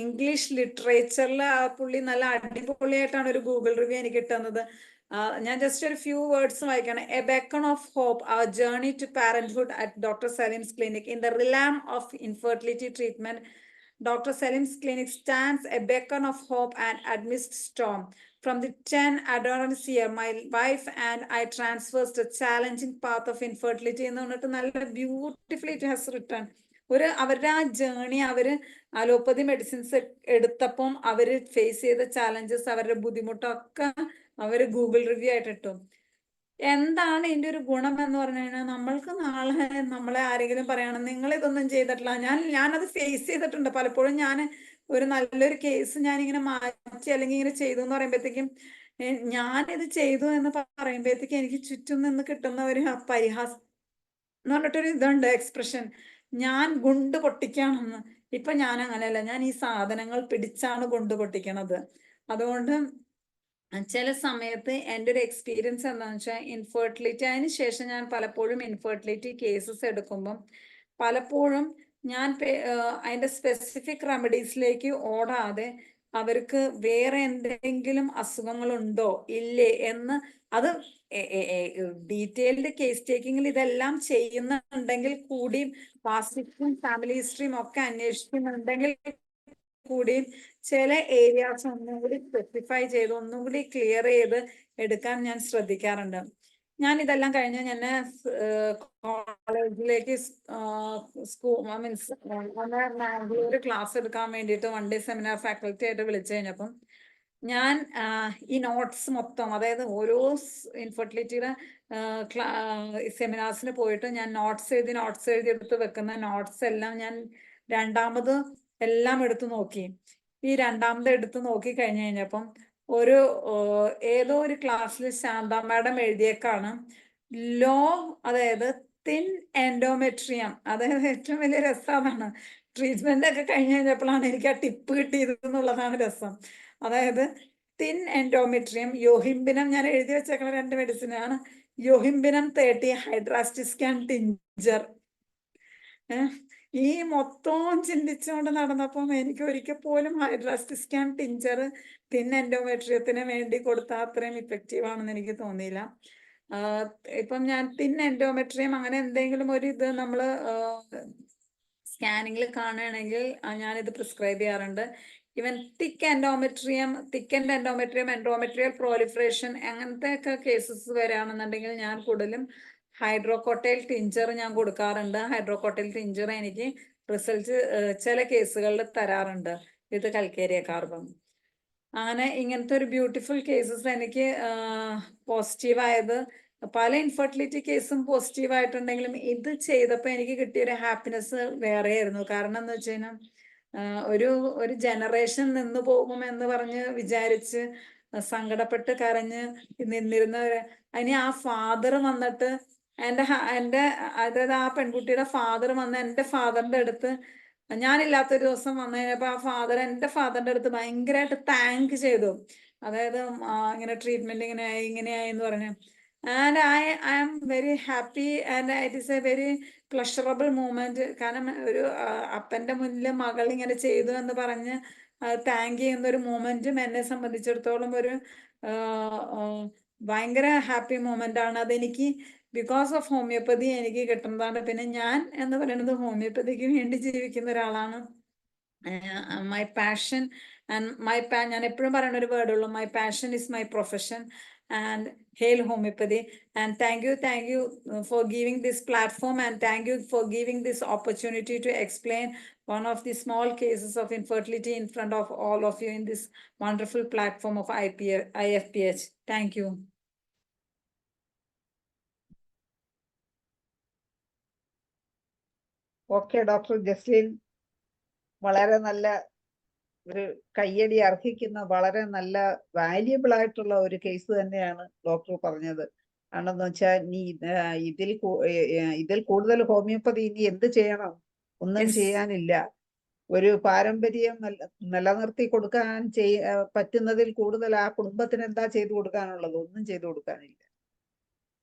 ഇംഗ്ലീഷ് ലിറ്ററേച്ചറിൽ പുള്ളി നല്ല അടിപൊളിയായിട്ടാണ് ഒരു ഗൂഗിൾ റിവ്യൂ എനിക്ക് കിട്ടുന്നത്. ഞാൻ ജസ്റ്റ് ഒരു ഫ്യൂ വേർഡ്സ് വായിക്കണം. A beacon of hope, our journey to parenthood at doctor Salim's clinic in the realm of infertility treatment. Dr. Salim's clinic stands a beacon of hope and amidst storm. From the 10 adolescent year, my wife and I traversed a challenging path of infertility. എന്ന് പറഞ്ഞിട്ട് നല്ല beautifully it has return. അവരുടെ ആ journey, അവര് allopathy medicines എടുത്തപ്പം അവര് face ചെയ്ത challenges, അവരുടെ ബുദ്ധിമുട്ടൊക്കെ അവര് ഗൂഗിൾ റിവ്യൂ ആയിട്ട് ഇട്ടു. എന്താണ് ഇതിന്റെ ഒരു ഗുണം എന്ന് പറഞ്ഞു കഴിഞ്ഞാൽ, നമ്മൾക്ക് നാളെ നമ്മളെ ആരെങ്കിലും പറയണം നിങ്ങൾ ഇതൊന്നും ചെയ്തിട്ടില്ല. ഞാനത് ഫേസ് ചെയ്തിട്ടുണ്ട് പലപ്പോഴും. ഞാൻ ഒരു നല്ലൊരു കേസ് ഞാനിങ്ങനെ മാറ്റി അല്ലെങ്കിൽ ഇങ്ങനെ ചെയ്തു എന്ന് പറയുമ്പോഴത്തേക്കും, ഞാനിത് ചെയ്തു എന്ന് പറയുമ്പോഴത്തേക്കും എനിക്ക് ചുറ്റും നിന്ന് കിട്ടുന്ന ഒരു പരിഹാസം എന്ന് പറഞ്ഞിട്ടൊരു ഇതുണ്ട്, എക്സ്പ്രഷൻ, ഞാൻ ഗുണ്ട് പൊട്ടിക്കാണെന്ന്. ഇപ്പൊ ഞാൻ അങ്ങനെയല്ല, ഞാൻ ഈ സാധനങ്ങൾ പിടിച്ചാണ് ഗുണ്ട് പൊട്ടിക്കണത്. അതുകൊണ്ട് ചില സമയത്ത് എൻ്റെ ഒരു എക്സ്പീരിയൻസ് എന്താണെന്ന് വെച്ചാൽ, ഇൻഫെർട്ടിലിറ്റി അതിന് ശേഷം ഞാൻ പലപ്പോഴും ഇൻഫെർട്ടിലിറ്റി കേസസ് എടുക്കുമ്പം പലപ്പോഴും ഞാൻ അതിൻ്റെ സ്പെസിഫിക് റെമഡീസിലേക്ക് ഓടാതെ അവർക്ക് വേറെ എന്തെങ്കിലും അസുഖങ്ങളുണ്ടോ ഇല്ലേ എന്ന്, അത് ഡീറ്റെയിൽഡ് കേസ് ടേക്കിങ്ങിൽ ഇതെല്ലാം ചെയ്യുന്നുണ്ടെങ്കിൽ കൂടി, പാസ്റ്റും ഫാമിലി ഹിസ്റ്ററിയും ഒക്കെ അന്വേഷിക്കുന്നുണ്ടെങ്കിൽ കൂടിയും ചില ഏരിയാസ് ഒന്നും കൂടി സ്പെസിഫൈ ചെയ്ത് ഒന്നും കൂടി ക്ലിയർ ചെയ്ത് എടുക്കാൻ ഞാൻ ശ്രദ്ധിക്കാറുണ്ട്. ഞാൻ ഇതെല്ലാം കഴിഞ്ഞ് ഞാൻ കോളേജിലേക്ക് മാംഗ്ലൂർ ക്ലാസ് എടുക്കാൻ വേണ്ടിയിട്ട് 1 day സെമിനാർ ഫാക്കൽറ്റി ആയിട്ട് വിളിച്ചു കഴിഞ്ഞപ്പം ഞാൻ ഈ നോട്ട്സ് മൊത്തം, അതായത് ഓരോ ഇൻഫെർട്ടിലിറ്റിയുടെ സെമിനാർസിന് പോയിട്ട് ഞാൻ നോട്ട്സ് എഴുതി എടുത്ത് വെക്കുന്ന നോട്ട്സ് എല്ലാം ഞാൻ രണ്ടാമത് എല്ലാം എടുത്തു നോക്കി. ഈ രണ്ടാമത് എടുത്ത് നോക്കി കഴിഞ്ഞു കഴിഞ്ഞപ്പം ഏതോ ഒരു ക്ലാസ്സിൽ ശാന്ത മാഡം എഴുതിയേക്കാണ്, ലോ, അതായത് തിൻ എൻഡോമെട്രിയം, അതായത് ഏറ്റവും വലിയ രസം അതാണ്. ട്രീറ്റ്മെന്റ് ഒക്കെ കഴിഞ്ഞ് കഴിഞ്ഞപ്പോഴാണ് എനിക്ക് ആ ടിപ്പ് കിട്ടിയത് എന്നുള്ളതാണ് രസം. അതായത് തിൻ എൻഡോമെട്രിയം, യോഹിംബിനം, ഞാൻ എഴുതി വെച്ചേക്കുന്ന 2 മെഡിസിനാണ്. യോഹിംബിനം 30 ഹൈഡ്രാസ്റ്റിസ്കാൻ ടിഞ്ചർ. ഈ മൊത്തവും ചിന്തിച്ചുകൊണ്ട് നടന്നപ്പം എനിക്ക് ഒരിക്കൽ പോലും ഹൈഡ്രാസ്റ്റിസ്കാൻ ടിഞ്ചർ തിൻ എൻഡോമെട്രിയത്തിന് വേണ്ടി കൊടുത്താൽ അത്രയും ഇഫക്റ്റീവ് ആണെന്ന് എനിക്ക് തോന്നിയില്ല. ഇപ്പം ഞാൻ തിൻ എൻഡോമെട്രിയം അങ്ങനെ എന്തെങ്കിലും ഒരു ഇത് നമ്മൾ സ്കാനിങ്ങിൽ കാണുകയാണെങ്കിൽ ഞാനിത് പ്രിസ്ക്രൈബ് ചെയ്യാറുണ്ട്. ഈവൻ തിക്ക് എൻഡോമെട്രിയം, എൻഡോമെട്രിയൽ പ്രോലിഫറേഷൻ അങ്ങനത്തെ ഒക്കെ കേസസ് വരികയാണെന്നുണ്ടെങ്കിൽ ഞാൻ കൂടുതലും ഹൈഡ്രോകോട്ടൈൽ ടിഞ്ചർ ഞാൻ കൊടുക്കാറുണ്ട്. ഹൈഡ്രോകോട്ടൈൽ ടിഞ്ചർ എനിക്ക് റിസൾട്ട് ചില കേസുകളിൽ തരാറുണ്ട് വിത്ത് കൽക്കേരിയ കാർബൺ. അങ്ങനെ ഇങ്ങനത്തെ ഒരു ബ്യൂട്ടിഫുൾ കേസസ് എനിക്ക് പോസിറ്റീവായത്, പല ഇൻഫെർട്ടിലിറ്റി കേസും പോസിറ്റീവ് ആയിട്ടുണ്ടെങ്കിലും ഇത് ചെയ്തപ്പോൾ എനിക്ക് കിട്ടിയൊരു ഹാപ്പിനെസ് വേറെയായിരുന്നു. കാരണം എന്ന് വെച്ച് കഴിഞ്ഞാൽ ഒരു ജനറേഷൻ നിന്ന് പോകുമെന്ന് പറഞ്ഞ് വിചാരിച്ച് സങ്കടപ്പെട്ട് കരഞ്ഞ് നിന്നിരുന്നവര്, അതിന് ആ ഫാദർ വന്നിട്ട് എൻ്റെ അതായത് ആ പെൺകുട്ടിയുടെ ഫാദർ വന്ന് എൻ്റെ ഫാദറിന്റെ അടുത്ത്, ഞാനില്ലാത്തൊരു ദിവസം വന്നു കഴിഞ്ഞപ്പോൾ ആ ഫാദർ എൻ്റെ ഫാദറിന്റെ അടുത്ത് ഭയങ്കരമായിട്ട് താങ്ക് ചെയ്തു. അതായത് ഇങ്ങനെ ട്രീറ്റ്മെന്റ് ഇങ്ങനെയായി എന്ന് പറഞ്ഞു. And I am very happy and it is a very pleasurable moment. കാരണം ഒരു അപ്പൻ്റെ മുന്നിൽ മകൾ ഇങ്ങനെ ചെയ്തു എന്ന് പറഞ്ഞ് താങ്ക് ചെയ്യുന്ന ഒരു മൂമെന്റും എന്നെ സംബന്ധിച്ചിടത്തോളം ഒരു ഭയങ്കര ഹാപ്പി മൂമെന്റ് ആണ്. അതെനിക്ക് ബിക്കോസ് ഓഫ് ഹോമിയോപ്പതി എനിക്ക് കിട്ടുന്നതാണ്. പിന്നെ ഞാൻ എന്ന് പറയുന്നത് ഹോമിയോപ്പതിക്ക് വേണ്ടി ജീവിക്കുന്ന ഒരാളാണ്. മൈ പാഷൻ ആൻഡ് ഞാൻ എപ്പോഴും പറയുന്ന ഒരു വേർഡ് ഉള്ളൂ, my passion is my profession. And hail homeopathy, and thank you for giving this platform, and thank you for giving this opportunity to explain one of the small cases of infertility in front of all of you in this wonderful platform of IFPH. Thank you. Okay doctor Jaslin, വളരെ നല്ല ഒരു കയ്യടി അർഹിക്കുന്ന വളരെ നല്ല valuable ആയിട്ടുള്ള ഒരു case തന്നെയാണ് ഡോക്ടർ പറഞ്ഞത്. ആണെന്ന് വെച്ചാൽ നീ ഇതിൽ കൂടുതൽ ഹോമിയോപ്പതി ഇനി എന്ത് ചെയ്യണം? ഒന്നും ചെയ്യാനില്ല. ഒരു പാരമ്പര്യം നിലനിർത്തി കൊടുക്കാൻ പറ്റുന്നതിൽ കൂടുതൽ ആ കുടുംബത്തിന് എന്താ ചെയ്തു കൊടുക്കാനുള്ളത്? ഒന്നും ചെയ്തു കൊടുക്കാനില്ല.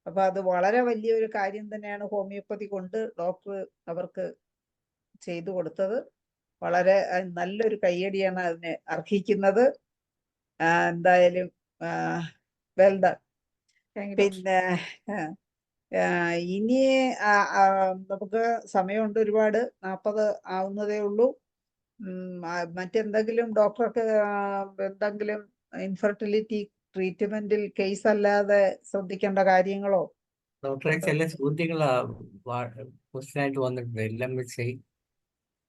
അപ്പൊ അത് വളരെ വലിയൊരു കാര്യം തന്നെയാണ് ഹോമിയോപ്പതി കൊണ്ട് ഡോക്ടർ അവർക്ക് ചെയ്തു കൊടുത്തത്. വളരെ നല്ലൊരു കയ്യടിയാണ് അതിന് അർഹിക്കുന്നത്. എന്തായാലും വെൽ ഡൺ. പിന്നെ ഇനി നമുക്ക് സമയമുണ്ട് ഒരുപാട്, 40 ആവുന്നതേ ഉള്ളൂ. മറ്റെന്തെങ്കിലും ഡോക്ടർക്ക് എന്തെങ്കിലും ഇൻഫെർട്ടിലിറ്റി ട്രീറ്റ്മെന്റിൽ കേസ് അല്ലാതെ ശ്രദ്ധിക്കേണ്ട കാര്യങ്ങളോ? ഡോക്ടറെ ചില ചോദ്യങ്ങളാ ക്വസ്റ്റ്യനായിട്ട് വന്നിട്ടുണ്ട്, എല്ലാം വെച്ച്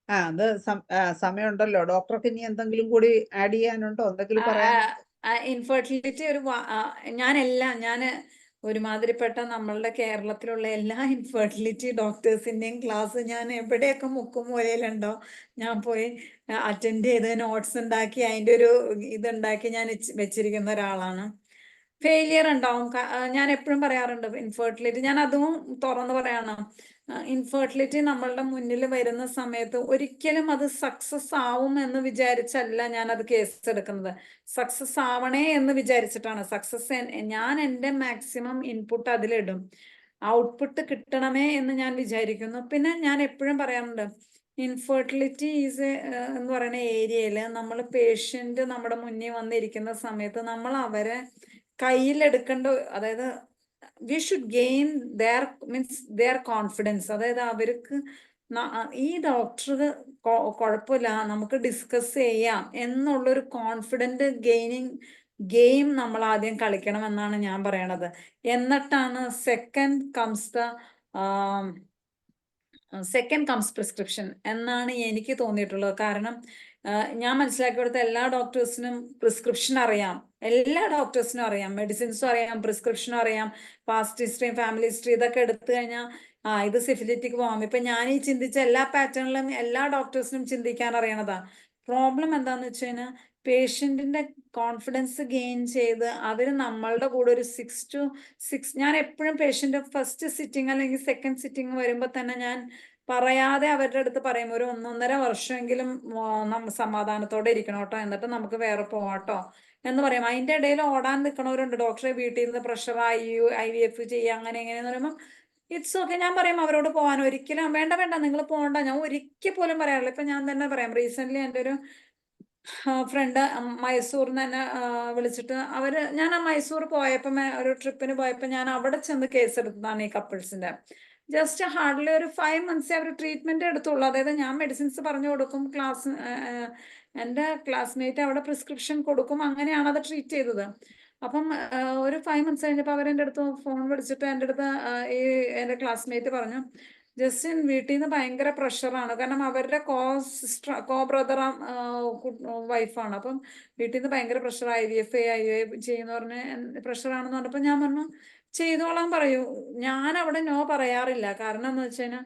അത് സമയമുണ്ടല്ലോ. ഡോക്ടർക്ക് ഇനി എന്തെങ്കിലും കൂടി ആഡ് ചെയ്യാനുണ്ടോ? എന്തെങ്കിലും പറയാൻ? ഇൻഫെർട്ടിലിറ്റി ഞാൻ ഒരുമാതിരിപ്പെട്ട നമ്മളുടെ കേരളത്തിലുള്ള എല്ലാ ഇൻഫെർട്ടിലിറ്റി ഡോക്ടേഴ്സിന്റെയും ക്ലാസ് ഞാൻ എവിടെയൊക്കെ മുക്കും മൂലയിലുണ്ടോ ഞാൻ പോയി അറ്റൻഡ് ചെയ്ത് നോട്ട്സ് ഉണ്ടാക്കി അതിൻ്റെ ഒരു ഇതുണ്ടാക്കി ഞാൻ വെച്ചിരിക്കുന്ന ഒരാളാണ്. ഫെയിലിയർ ഉണ്ടാവും. ഞാൻ എപ്പോഴും പറയാറുണ്ട് ഇൻഫെർട്ടിലിറ്റി, ഞാൻ അതും തുറന്നു പറയണം. ഇൻഫെർട്ടിലിറ്റി നമ്മളുടെ മുന്നിൽ വരുന്ന സമയത്ത് ഒരിക്കലും അത് സക്സസ് ആവും എന്ന് വിചാരിച്ചല്ല ഞാൻ അത് കേസ് എടുക്കുന്നത്. സക്സസ് ആവണേ എന്ന് വിചാരിച്ചിട്ടാണ്. ഞാൻ എൻ്റെ മാക്സിമം ഇൻപുട്ട് അതിലിടും, ഔട്ട്പുട്ട് കിട്ടണമേ എന്ന് ഞാൻ വിചാരിക്കുന്നു. പിന്നെ ഞാൻ എപ്പോഴും പറയാറുണ്ട്, ഇൻഫെർട്ടിലിറ്റി എന്ന് പറയുന്ന ഏരിയയിൽ നമ്മൾ പേഷ്യന്റ് നമ്മുടെ മുന്നിൽ വന്നിരിക്കുന്ന സമയത്ത് നമ്മൾ അവരെ കയ്യിലെടുക്കേണ്ട, അതായത് we should gain their confidence. അതായത് അവർക്ക് ഈ ഡോക്ടർ കുഴപ്പമില്ല, നമുക്ക് ഡിസ്കസ് ചെയ്യാം എന്നുള്ളൊരു കോൺഫിഡന്റ് ഗെയിനിങ് ഗെയിം നമ്മൾ ആദ്യം കളിക്കണം എന്നാണ് ഞാൻ പറയണത്. എന്നിട്ടാണ് സെക്കൻഡ് കംസ് പ്രിസ്ക്രിപ്ഷൻ എന്നാണ് എനിക്ക് തോന്നിയിട്ടുള്ളത്. കാരണം ഞാൻ മനസ്സിലാക്കി കൊടുത്ത എല്ലാ ഡോക്ടേഴ്സിനും പ്രിസ്ക്രിപ്ഷൻ അറിയാം, എല്ലാ ഡോക്ടേഴ്സിനും അറിയാം, മെഡിസിൻസും അറിയാം, പ്രിസ്ക്രിപ്ഷനും അറിയാം, പാസ്റ്റ് ഹിസ്റ്ററിയും ഫാമിലി ഹിസ്റ്ററി ഇതൊക്കെ എടുത്തു കഴിഞ്ഞാൽ ഇത് സിഫിലിറ്റിക്ക് പോകാം. ഇപ്പൊ ഞാൻ ഈ ചിന്തിച്ച എല്ലാ പാറ്റേണിലും എല്ലാ ഡോക്ടേഴ്സിനും ചിന്തിക്കാൻ അറിയണതാ. പ്രോബ്ലം എന്താന്ന് വെച്ച് കഴിഞ്ഞാൽ പേഷ്യന്റിന്റെ കോൺഫിഡൻസ് ഗെയിൻ ചെയ്ത് അവര് നമ്മളുടെ കൂടെ ഒരു 6 to 6, ഞാൻ എപ്പോഴും പേഷ്യന്റ് ഫസ്റ്റ് സിറ്റിംഗ് അല്ലെങ്കിൽ സെക്കൻഡ് സിറ്റിംഗ് വരുമ്പോൾ തന്നെ ഞാൻ പറയാതെ അവരുടെ അടുത്ത് പറയും, ഒരു 1.5 വർഷമെങ്കിലും സമാധാനത്തോടെ ഇരിക്കണം കേട്ടോ, എന്നിട്ട് നമുക്ക് വേറെ പോവാട്ടോ എന്ന് പറയും. അതിന്റെ ഇടയിൽ ഓടാൻ നിൽക്കണവരുണ്ട്, ഡോക്ടറെ വീട്ടിൽ നിന്ന് പ്രഷർ IVF ചെയ്യുക അങ്ങനെ എങ്ങനെയെന്ന് പറയുമ്പോൾ ഇറ്റ്സ് ഓക്കെ. ഞാൻ പറയും അവരോട് പോകാൻ, ഒരിക്കലും വേണ്ട വേണ്ട നിങ്ങൾ പോകണ്ട, ഞാൻ ഒരിക്കൽ പോലും പറയാറില്ല. ഇപ്പൊ ഞാൻ തന്നെ പറയാം, റീസെന്റ് എൻ്റെ ഒരു ഫ്രണ്ട് മൈസൂറിൽ നിന്ന് തന്നെ വിളിച്ചിട്ട് ഞാൻ ആ മൈസൂർ പോയപ്പോ ഒരു ട്രിപ്പിന് പോയപ്പോ ഞാൻ അവിടെ ചെന്ന് കേസ് എടുത്തതാണ് ഈ കപ്പിൾസിന്റെ. ജസ്റ്റ് ഹാർഡ്ലി ഒരു 5 months അവർ ട്രീറ്റ്മെന്റ് എടുത്തുള്ളൂ. അതായത് ഞാൻ മെഡിസിൻസ് പറഞ്ഞു കൊടുക്കും, എൻ്റെ ക്ലാസ്മേറ്റ് അവിടെ പ്രിസ്ക്രിപ്ഷൻ കൊടുക്കും, അങ്ങനെയാണ് അത് ട്രീറ്റ് ചെയ്തത്. അപ്പം ഒരു 5 months കഴിഞ്ഞപ്പോൾ അവരെൻ്റെ അടുത്ത് ഫോൺ വിളിച്ചിട്ട് എൻ്റെ അടുത്ത് എൻ്റെ ക്ലാസ്മേറ്റ് പറഞ്ഞു, ജസ്റ്റിൻ വീട്ടിൽ നിന്ന് ഭയങ്കര പ്രഷറാണ്, കാരണം അവരുടെ കോ ബ്രദർ വൈഫാണ്. അപ്പം വീട്ടിൽ നിന്ന് ഭയങ്കര പ്രഷർ, IVF ചെയ്യുന്ന പറഞ്ഞ് പ്രഷറാണെന്ന് പറഞ്ഞപ്പോൾ ഞാൻ പറഞ്ഞു ചെയ്തോളാൻ പറയൂ. ഞാൻ അവിടെ നോ പറയാറില്ല. കാരണം എന്ന് വെച്ച് കഴിഞ്ഞാൽ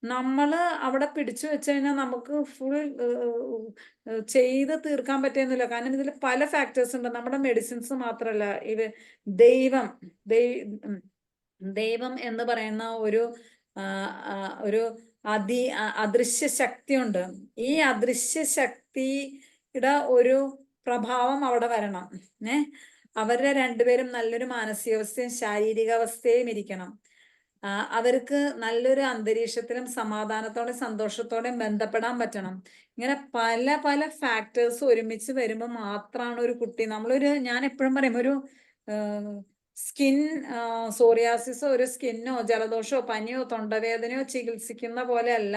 നമ്മള് അവിടെ പിടിച്ചു വെച്ച് കഴിഞ്ഞാൽ നമുക്ക് ഫുൾ ചെയ്ത് തീർക്കാൻ പറ്റുന്നില്ല. കാരണം ഇതിൽ പല ഫാക്ടേഴ്സ് ഉണ്ട്, നമ്മുടെ മെഡിസിൻസ് മാത്രമല്ല, ഇത് ദൈവം എന്ന് പറയുന്ന ഒരു അദൃശ്യ ശക്തിയുണ്ട്. ഈ അദൃശ്യ ശക്തിയുടെ ഒരു പ്രഭാവം അവിടെ വരണം. അവരുടെ രണ്ടുപേരും നല്ലൊരു മാനസികാവസ്ഥയും ശാരീരികാവസ്ഥയും ഇരിക്കണം. അവർക്ക് നല്ലൊരു അന്തരീക്ഷത്തിലും സമാധാനത്തോടെ സന്തോഷത്തോടെ ബന്ധപ്പെടാൻ പറ്റണം. ഇങ്ങനെ പല പല ഫാക്ടേഴ്സ് ഒരുമിച്ച് വരുമ്പോൾ മാത്രമാണ് ഒരു കുട്ടി, ഞാൻ എപ്പോഴും പറയും, ഒരു സ്കിൻ സോറിയാസിസോ ഒരു സ്കിന്നോ ജലദോഷമോ പനിയോ തൊണ്ടവേദനയോ ചികിത്സിക്കുന്ന പോലെയല്ല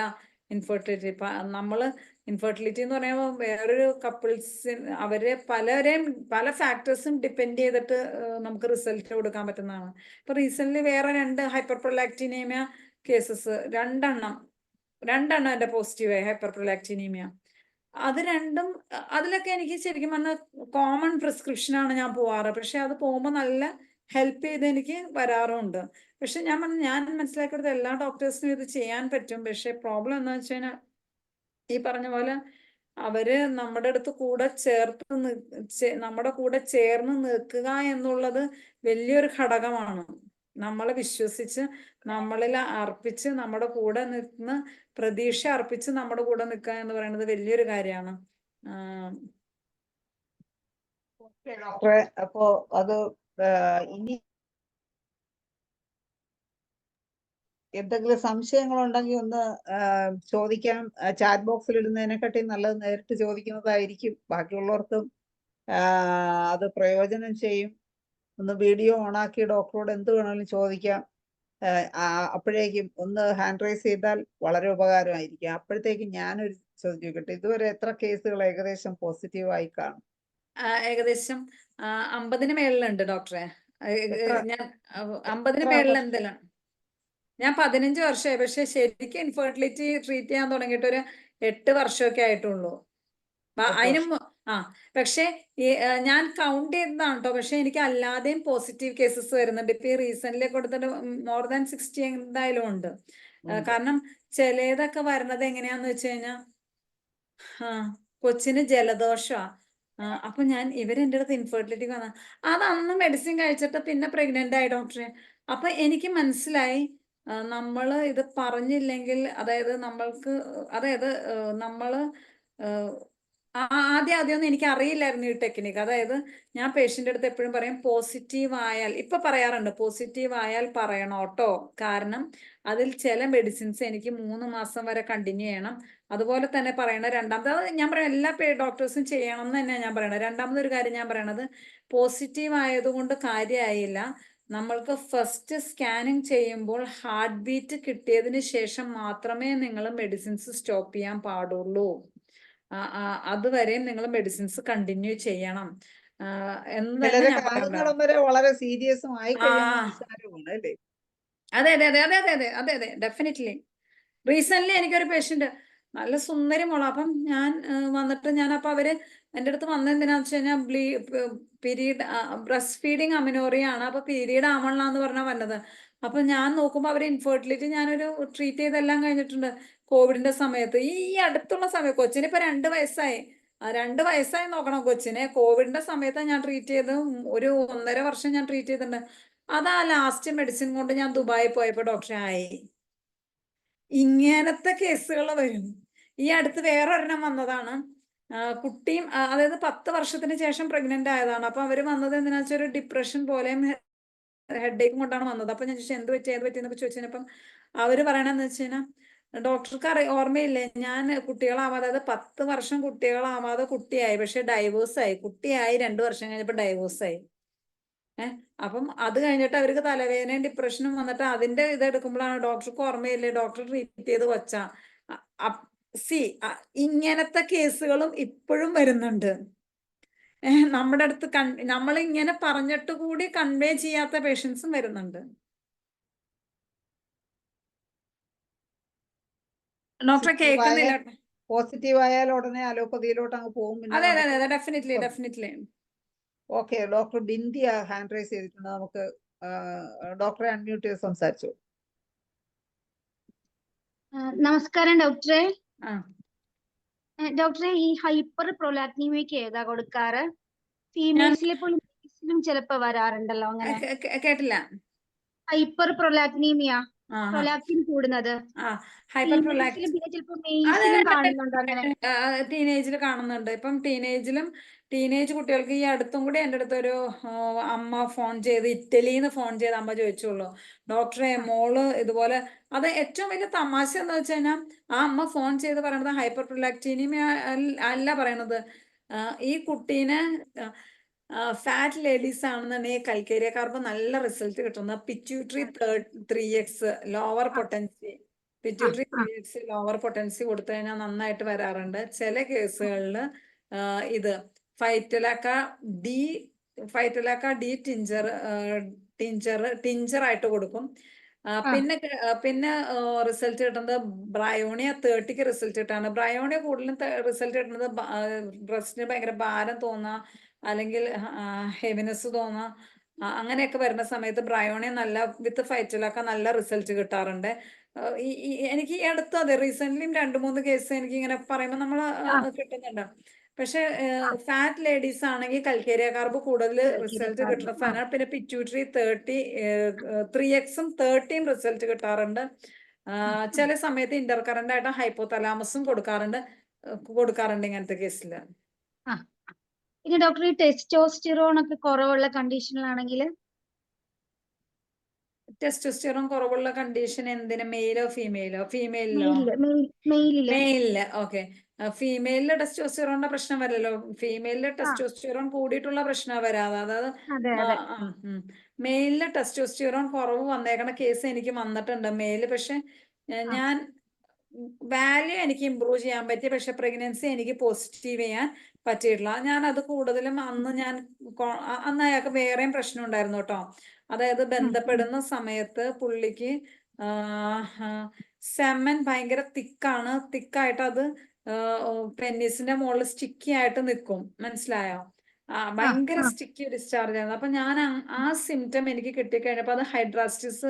ഇൻഫെർട്ടിലിറ്റി. നമ്മള് ഇൻഫെർട്ടിലിറ്റി എന്ന് പറയുമ്പോൾ വേറൊരു അവരെ പല ഫാക്ടേഴ്സും ഡിപ്പെൻഡ് ചെയ്തിട്ട് നമുക്ക് റിസൾട്ട് കൊടുക്കാൻ പറ്റുന്നതാണ്. ഇപ്പൊ റീസെന്റ് വേറെ 2 ഹൈപ്പർപ്രൊലാക്റ്റിനീമിയ കേസസ്, രണ്ടെണ്ണം എൻ്റെ പോസിറ്റീവായി ഹൈപ്പർപ്രൊലാക്റ്റിനീമിയ. അത് രണ്ടും അതിലൊക്കെ എനിക്ക് ശരിക്കും പറഞ്ഞാൽ കോമൺ പ്രിസ്ക്രിപ്ഷനാണ് ഞാൻ പോവാറ്. പക്ഷെ അത് പോകുമ്പോൾ നല്ല ഹെൽപ്പ് ചെയ്ത് എനിക്ക് വരാറുമുണ്ട്. പക്ഷെ ഞാൻ മനസ്സിലാക്കിയത് എല്ലാ ഡോക്ടേഴ്സിനും ഇത് ചെയ്യാൻ പറ്റും. പക്ഷെ പ്രോബ്ലം എന്താ വെച്ച് കഴിഞ്ഞാൽ ഈ പറഞ്ഞ പോലെ അവര് നമ്മുടെ അടുത്ത് നമ്മുടെ കൂടെ ചേർന്ന് നിൽക്കുക എന്നുള്ളത് വലിയൊരു ഘടകമാണ്. നമ്മളെ വിശ്വസിച്ച് നമ്മളിൽ അർപ്പിച്ച് നമ്മുടെ കൂടെ നിന്ന് പ്രതീക്ഷ അർപ്പിച്ച് നമ്മുടെ കൂടെ നിൽക്കുക എന്ന് പറയുന്നത് വലിയൊരു കാര്യമാണ്. ഡോക്ടറെ, അപ്പോ അത് ഇനി എന്തെങ്കിലും സംശയങ്ങളുണ്ടെങ്കിൽ ഒന്ന് ചോദിക്കാം. ചാറ്റ് ബോക്സിൽ ഇടുന്നതിനെക്കാട്ടി നല്ലത് നേരിട്ട് ചോദിക്കുന്നതായിരിക്കും. ബാക്കിയുള്ളവർക്കും അത് പ്രയോജനം ചെയ്യും. ഒന്ന് വീഡിയോ ഓണാക്കി ഡോക്ടറോട് എന്ത് വേണമെങ്കിലും ചോദിക്കാം. അപ്പോഴേക്കും ഒന്ന് ഹാൻഡ് റൈസ് ചെയ്താൽ വളരെ ഉപകാരമായിരിക്കും. അപ്പോഴത്തേക്കും ഞാനൊരു ചോദ്യം ചോദിക്കട്ടെ, ഇതുവരെ എത്ര കേസുകൾ ഏകദേശം പോസിറ്റീവായി കാണും? ഏകദേശം 50-ന് മേളിലുണ്ട് ഡോക്ടറെ. ഞാൻ 50-ന് മേളിൽ എന്തെല്ലാം. ഞാൻ 15 വർഷമായി. പക്ഷെ ശരിക്കും ഇൻഫെർട്ടിലിറ്റി ട്രീറ്റ് ചെയ്യാൻ തുടങ്ങിയിട്ട് ഒരു 8 വർഷമൊക്കെ ആയിട്ടുള്ളൂ. അതിനും പക്ഷെ ഞാൻ കൗണ്ട് ചെയ്തതാണ് കേട്ടോ. പക്ഷെ എനിക്ക് അല്ലാതെയും പോസിറ്റീവ് കേസസ് വരുന്നുണ്ട്. ഇപ്പൊ ഈ റീസെന്റ് കൊടുത്തിട്ട് more than 60 എന്തായാലും ഉണ്ട്. കാരണം ചിലതൊക്കെ വരണത് എങ്ങനെയാന്ന് വെച്ച് കഴിഞ്ഞാൽ കൊച്ചിന് ജലദോഷമാ. അപ്പൊ ഇവരെന്റെ അടുത്ത് ഇൻഫെർട്ടിലിറ്റി വന്ന അത് അന്ന് മെഡിസിൻ കഴിച്ചിട്ട് പിന്നെ പ്രഗ്നന്റ് ആയി ഡോക്ടറെ. അപ്പൊ എനിക്ക് മനസ്സിലായി, നമ്മള് ഇത് പറഞ്ഞില്ലെങ്കിൽ, അതായത് നമ്മള് ആദ്യമൊന്നും എനിക്ക് അറിയില്ലായിരുന്നു ഈ ടെക്നിക്ക്. അതായത് ഞാൻ പേഷ്യന്റെ അടുത്ത് എപ്പോഴും പറയും, പോസിറ്റീവ് ആയാൽ, ഇപ്പൊ പറയാറുണ്ട്, പോസിറ്റീവ് ആയാൽ പറയണം കേട്ടോ. കാരണം അതിൽ ചില മെഡിസിൻസ് എനിക്ക് 3 മാസം വരെ കണ്ടിന്യൂ ചെയ്യണം. അതുപോലെ തന്നെ പറയണ രണ്ടാമത് ഞാൻ പറയാം, എല്ലാ ഡോക്ടേഴ്സും ചെയ്യണം എന്ന് തന്നെയാണ് ഞാൻ പറയണത്. രണ്ടാമതൊരു കാര്യം ഞാൻ പറയണത്, പോസിറ്റീവ് ആയതുകൊണ്ട് കാര്യമായില്ല. നമ്മൾക്ക് ഫസ്റ്റ് സ്കാനിങ് ചെയ്യുമ്പോൾ ഹാർട്ട് ബീറ്റ് കിട്ടിയതിന് ശേഷം മാത്രമേ നിങ്ങൾ മെഡിസിൻസ് സ്റ്റോപ്പ് ചെയ്യാൻ പാടുള്ളൂ. അതുവരെയും നിങ്ങൾ മെഡിസിൻസ് കണ്ടിന്യൂ ചെയ്യണം എന്ന് തന്നെ ഞാൻ പറയുന്നത്. വളരെ സീരിയസും ആയി അല്ലേ? അതെ ഡെഫിനറ്റ്ലി. റീസെന്റ് എനിക്കൊരു പേഷ്യന്റ് നല്ല സുന്ദരി മോള. അപ്പം ഞാൻ വന്നിട്ട് അവര് എൻ്റെ അടുത്ത് വന്നെന്തിനാന്ന് വെച്ച് കഴിഞ്ഞാൽ പീരീഡ് ബ്രസ്റ്റ് ഫീഡിങ് അമിനോറിയാണ്. അപ്പൊ പീരീഡ് ആവണമെന്ന് പറഞ്ഞാൽ വന്നത്. അപ്പൊ ഞാൻ നോക്കുമ്പോ അവര് ഇൻഫെർട്ടിലിറ്റി ഞാനൊരു ട്രീറ്റ് ചെയ്തെല്ലാം കഴിഞ്ഞിട്ടുണ്ട് കോവിഡിന്റെ സമയത്ത്. ഈ അടുത്തുള്ള സമയം കൊച്ചിന് ഇപ്പൊ 2 വയസ്സായി. 2 വയസ്സായി നോക്കണം കൊച്ചിനെ. കോവിഡിന്റെ സമയത്ത് ഞാൻ ട്രീറ്റ് ചെയ്ത് ഒരു 1.5 വർഷം ഞാൻ ട്രീറ്റ് ചെയ്തിട്ടുണ്ട്. അതാ ലാസ്റ്റ് മെഡിസിൻ കൊണ്ട് ഞാൻ ദുബായി പോയപ്പോ ഡോക്ടറെ ആയി. ഇങ്ങനത്തെ കേസുകൾ വരും. ഈ അടുത്ത് വേറെ ഒരെണ്ണം വന്നതാണ്. കുട്ടിയും അതായത് 10 വർഷത്തിന് ശേഷം പ്രഗ്നന്റ് ആയതാണ്. അപ്പൊ അവര് വന്നത് എന്തിനാ വെച്ചാൽ ഒരു ഡിപ്രഷൻ പോലെയും ഹെഡേക്കും കൊണ്ടാണ് വന്നത്. അപ്പൊ ഞാൻ ചോദിച്ചു എന്ത് പറ്റി എന്നൊക്കെ ചോദിച്ചപ്പം അവര് പറയണെന്ന് വെച്ച് കഴിഞ്ഞാൽ ഡോക്ടർക്ക് ഓർമ്മയില്ലേ, ഞാൻ കുട്ടികളാവാതെ, അതായത് 10 വർഷം കുട്ടികളാവാതെ കുട്ടിയായി, പക്ഷെ ഡൈവോഴ്സായി. കുട്ടിയായി 2 വർഷം കഴിഞ്ഞപ്പോ ഡൈവോഴ്സായി. അപ്പം അത് കഴിഞ്ഞിട്ട് അവർക്ക് തലവേദനയും ഡിപ്രഷനും വന്നിട്ട് അതിന്റെ ഇതെടുക്കുമ്പോഴാണ് ഡോക്ടർക്ക് ഓർമ്മയില്ലേ, ഡോക്ടർ ട്രീറ്റ് ചെയ്ത് കൊച്ചാ. ഇങ്ങനത്തെ കേസുകളും ഇപ്പോഴും വരുന്നുണ്ട്. നമ്മുടെ അടുത്ത് നമ്മൾ ഇങ്ങനെ പറഞ്ഞിട്ട് കൂടി കൺവേ ചെയ്യാത്ത പേഷ്യൻസും വരുന്നുണ്ട്. ഡോക്ടറെ കേൾക്കുന്നില്ല. പോസിറ്റീവ് ആയാൽ ഉടനെ അലോപ്പതിയിലോട്ട് അങ്ങ് പോകും. അതെ അതെ അതെ, definitely definitely. Okay, doctor Bindiya hand raise ചെയ്തിട്ടുണ്ട്. നമുക്ക് ഡോക്ടറെ അൺമ്യൂട്ട് ചെയ്ത് സംസാരിച്ചു. നമസ്കാരം ഡോക്ടറെ. ആ ഡോക്ടറെ, ഈ ഹൈപ്പർ പ്രൊലാക്ടീമിയക്ക് ഏതാ കൊടുക്കാറ്? ഫീമെയിൽസിലെ പോലും ചിലപ്പോ വരാറുണ്ടല്ലോ അങ്ങനെ. കേട്ടില്ല. ഹൈപ്പർ പ്രൊലാക്ടീമിയ, പ്രൊലാക്റ്റിൻ കൂടുന്നത് ഹൈപ്പർ പ്രൊലാക്റ്റിൻ ചിലപ്പോ മെയിൽസിലും കാണുന്നുണ്ട് അങ്ങനെ. ടീനേജിൽ കാണുന്നുണ്ട്. ഇപ്പം ടീനേജ് കുട്ടികൾക്ക് ഈ അടുത്തും കൂടി എൻ്റെ അടുത്തൊരു അമ്മ ഫോൺ ചെയ്ത്, ഇറ്റലിയിൽ നിന്ന് ഫോൺ ചെയ്ത് അമ്മ ചോദിച്ചുള്ളൂ, ഡോക്ടറെ മോള് ഇതുപോലെ. അത് ഏറ്റവും വലിയ തമാശ എന്ന് വെച്ച് കഴിഞ്ഞാൽ ആ അമ്മ ഫോൺ ചെയ്ത് പറയണത് ഹൈപ്പർ പ്രൊലാക്ടീനിയമ അല്ല പറയണത്, ഈ കുട്ടീനെ ഫാറ്റ് ലേഡീസ് ആണെന്നുണ്ടെങ്കിൽ കൽക്കേരിയ കാർബ് നല്ല റിസൾട്ട് കിട്ടുന്ന pituitary 3x lower potency, pituitary 3x lower potency കൊടുത്തു കഴിഞ്ഞാൽ നന്നായിട്ട് വരാറുണ്ട്. ചില കേസുകളിൽ ഇത് ഫൈറ്റലാക്ക ഡി ടിഞ്ചർ ആയിട്ട് കൊടുക്കും. പിന്നെ റിസൾട്ട് കിട്ടുന്നത് ബ്രയോണിയ 30ക്ക് റിസൾട്ട് കിട്ടാണ്. ബ്രയോണിയ കൂടുതലും റിസൾട്ട് കിട്ടുന്നത് ബ്രസ്റ്റിന് ഭയങ്കര ഭാരം തോന്നുക, അല്ലെങ്കിൽ ഹെവിനെസ് തോന്നുക, അങ്ങനെയൊക്കെ വരുന്ന സമയത്ത് ബ്രയോണിയ നല്ല വിത്ത് ഫൈറ്റലൊക്കെ നല്ല റിസൾട്ട് കിട്ടാറുണ്ട്. എനിക്ക് ഈ അടുത്ത് അതെ റീസെന്റ്ലിയും 2-3 കേസ് എനിക്ക് ഇങ്ങനെ പറയുമ്പോൾ നമ്മൾ കിട്ടുന്നുണ്ട്. പക്ഷെ ഫാറ്റ് ലേഡീസ് ആണെങ്കിൽ കൽക്കേരിയ കാർബ് കൂടുതൽ റിസൾട്ട് കിട്ടുന്ന സാധനമാണ്. പിന്നെ പിറ്റ്യൂട്ടറി 3x-ഉം 30-യും റിസൾട്ട് കിട്ടാറുണ്ട്. ചില സമയത്ത് ഇന്റർകറന്റ് ആയിട്ട് ഹൈപ്പോതലാമസും കൊടുക്കാറുണ്ട് ഇങ്ങനത്തെ കേസിൽ. പിന്നെ ഡോക്ടർ, ഈ ടെസ്റ്റോസ്റ്റിറോൺ ഒക്കെ കുറവുള്ള കണ്ടീഷനിലാണെങ്കിൽ? ടെസ്റ്റോസ്റ്റിറോൺ കുറവുള്ള കണ്ടീഷൻ എന്തിന്? മെയിലോ ഫീമെയിലോ? മെയിലില്. ഓക്കെ, ഫീമെയിലില് ടെസ്റ്റോസ്റ്റിറോണിന്റെ പ്രശ്നം വരല്ലോ. ഫീമെയിലില് ടെസ്റ്റോസ്റ്റിറോൺ കൂടിയിട്ടുള്ള പ്രശ്നം വരാതെ, അതായത് മെയിലില് ടെസ്റ്റോസ്റ്റിറോൺ കുറവ് വന്നേക്കണ കേസ് എനിക്ക് വന്നിട്ടുണ്ട് മെയില്. പക്ഷെ ഞാൻ വാല്യൂ എനിക്ക് ഇമ്പ്രൂവ് ചെയ്യാൻ പറ്റി, പക്ഷെ പ്രഗ്നൻസി എനിക്ക് പോസിറ്റീവ് ചെയ്യാൻ പറ്റിയിട്ടില്ല. ഞാൻ അത് കൂടുതലും അന്ന് അയാൾക്ക് വേറെയും പ്രശ്നം ഉണ്ടായിരുന്നു കേട്ടോ. അതായത് ബന്ധപ്പെടുന്ന സമയത്ത് പുള്ളിക്ക് സെമൻ ഭയങ്കര തിക്കായിട്ട് അത് പെന്നീസിന്റെ മുകളിൽ സ്റ്റിക്കി ആയിട്ട് നിൽക്കും. മനസ്സിലായോ? ഭയങ്കര സ്റ്റിക്കി ഡിസ്ചാർജ് ആയിരുന്നു. അപ്പൊ ഞാൻ ആ സിംറ്റം എനിക്ക് കിട്ടിക്കഴിഞ്ഞപ്പോ അത് ഹൈഡ്രാസ്റ്റിസ്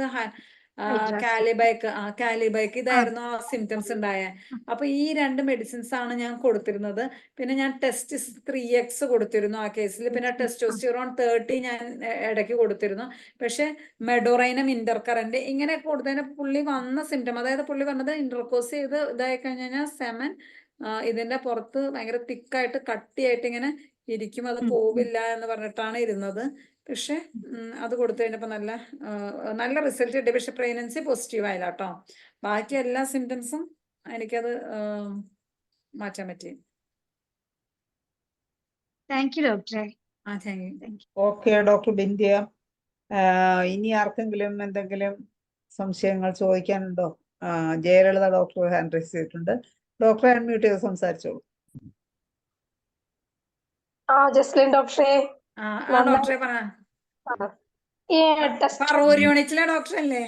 കാലിബൈക്ക് ഇതായിരുന്നു ആ സിംറ്റംസ് ഉണ്ടായ. അപ്പൊ ഈ 2 മെഡിസിൻസ് ആണ് ഞാൻ കൊടുത്തിരുന്നത്. പിന്നെ ഞാൻ ടെസ്റ്റിസ് 3x കൊടുത്തിരുന്നു ആ കേസിൽ. പിന്നെ ടെസ്റ്റോസ്റ്റിറോൺ 30 ഞാൻ ഇടയ്ക്ക് കൊടുത്തിരുന്നു. പക്ഷെ മെഡോറൈനം ഇന്റർകറന്റ് ഇങ്ങനെ കൊടുത്തതിന് പുള്ളി വന്ന സിംറ്റം, അതായത് പുള്ളി പറഞ്ഞത് ഇന്റർകോസ് ചെയ്ത് ഇതായി കഴിഞ്ഞാൽ സെമൻ ഇതിന്റെ പുറത്ത് ഭയങ്കര തിക്കായിട്ട് കട്ടിയായിട്ട് ഇങ്ങനെ ഇരിക്കും, അത് പോവില്ല എന്ന് പറഞ്ഞിട്ടാണ് ഇരുന്നത്. പക്ഷെ അത് കൊടുത്തു കഴിഞ്ഞപ്പോ നല്ല റിസൾട്ട് കിട്ടി. പക്ഷെ പ്രഗ്നൻസി പോസിറ്റീവ് ആയില്ല കേട്ടോ. ബാക്കി എല്ലാ സിംറ്റംസും എനിക്കത് മാറ്റാൻ പറ്റി. താങ്ക് യു ഡോക്ടറെ. ഓക്കെ ഡോക്ടർ ബിന്ദിയ, ഇനി ആർക്കെങ്കിലും എന്തെങ്കിലും സംശയങ്ങൾ ചോദിക്കാനുണ്ടോ? ജയലളിത ഡോക്ടർ ഹാൻഡ് റൈസ് ചെയ്തിട്ടുണ്ട്. ഡോക്ടറെ അൺമ്യൂട്ട് ചെയ്ത് സംസാരിച്ചോളൂ. ജസ്ലിൻ ഡോക്ടറെ. ഡോക്ടറെ യൂണിറ്റിലെ ഡോക്ടർ അല്ലേ?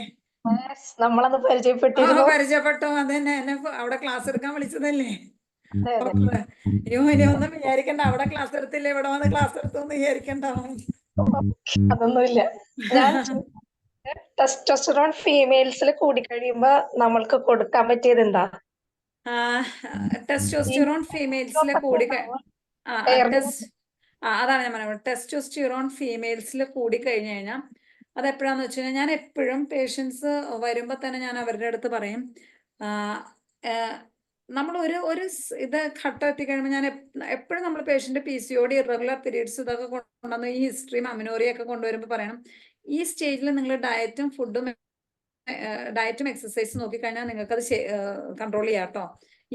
നമ്മളന്ന് പരിചയപ്പെട്ടു. അതന്നെ, എന്നെ അവിടെ ക്ലാസ് എടുക്കാൻ വിളിച്ചതല്ലേ ഡോക്ടറെ? അയ്യോ, ഇനി ഒന്നും വിചാരിക്കണ്ട, അവിടെ ക്ലാസ് എടുത്തില്ല ഇവിടെ വന്ന് ക്ലാസ് എടുത്തൊന്നും വിചാരിക്കണ്ട. അതൊന്നുമില്ല. ഞാൻ ടെസ്റ്റോസ്റ്ററോൺ ഫീമെയിൽസിൽ കൂടിക്കഴിയുമ്പോ നമ്മൾക്ക് കൊടുക്കാൻ പറ്റിയത് എന്താ? ടെസ്റ്റോസ്റ്റിറോൺ ഫീമെയിൽസിലെ Hair ടെസ്റ്റ് അതാണ് ഞാൻ പറയുന്നത്. ടെസ്റ്റോസ്റ്റിറോൺ ഫീമെയിൽസിൽ കൂടി കഴിഞ്ഞു കഴിഞ്ഞാൽ അത് എപ്പോഴാന്ന് വെച്ച് കഴിഞ്ഞാൽ ഞാൻ എപ്പോഴും പേഷ്യൻസ് വരുമ്പോൾ തന്നെ ഞാൻ അവരുടെ അടുത്ത് പറയും, നമ്മൾ ഇത് ഘട്ടം എത്തിക്കഴിയുമ്പോൾ ഞാൻ എപ്പോഴും നമ്മൾ പേഷ്യന്റ് PCOD, ഇറഗുലർ പീരീഡ്സ് ഇതൊക്കെ കൊണ്ടുവന്ന് ഈ ഹിസ്റ്ററിയും അമിനോറിയൊക്കെ കൊണ്ടുവരുമ്പോൾ പറയണം, ഈ സ്റ്റേജിൽ നിങ്ങൾ ഡയറ്റും എക്സസൈസും നോക്കിക്കഴിഞ്ഞാൽ നിങ്ങൾക്കത് കൺട്രോൾ ചെയ്യാം കേട്ടോ.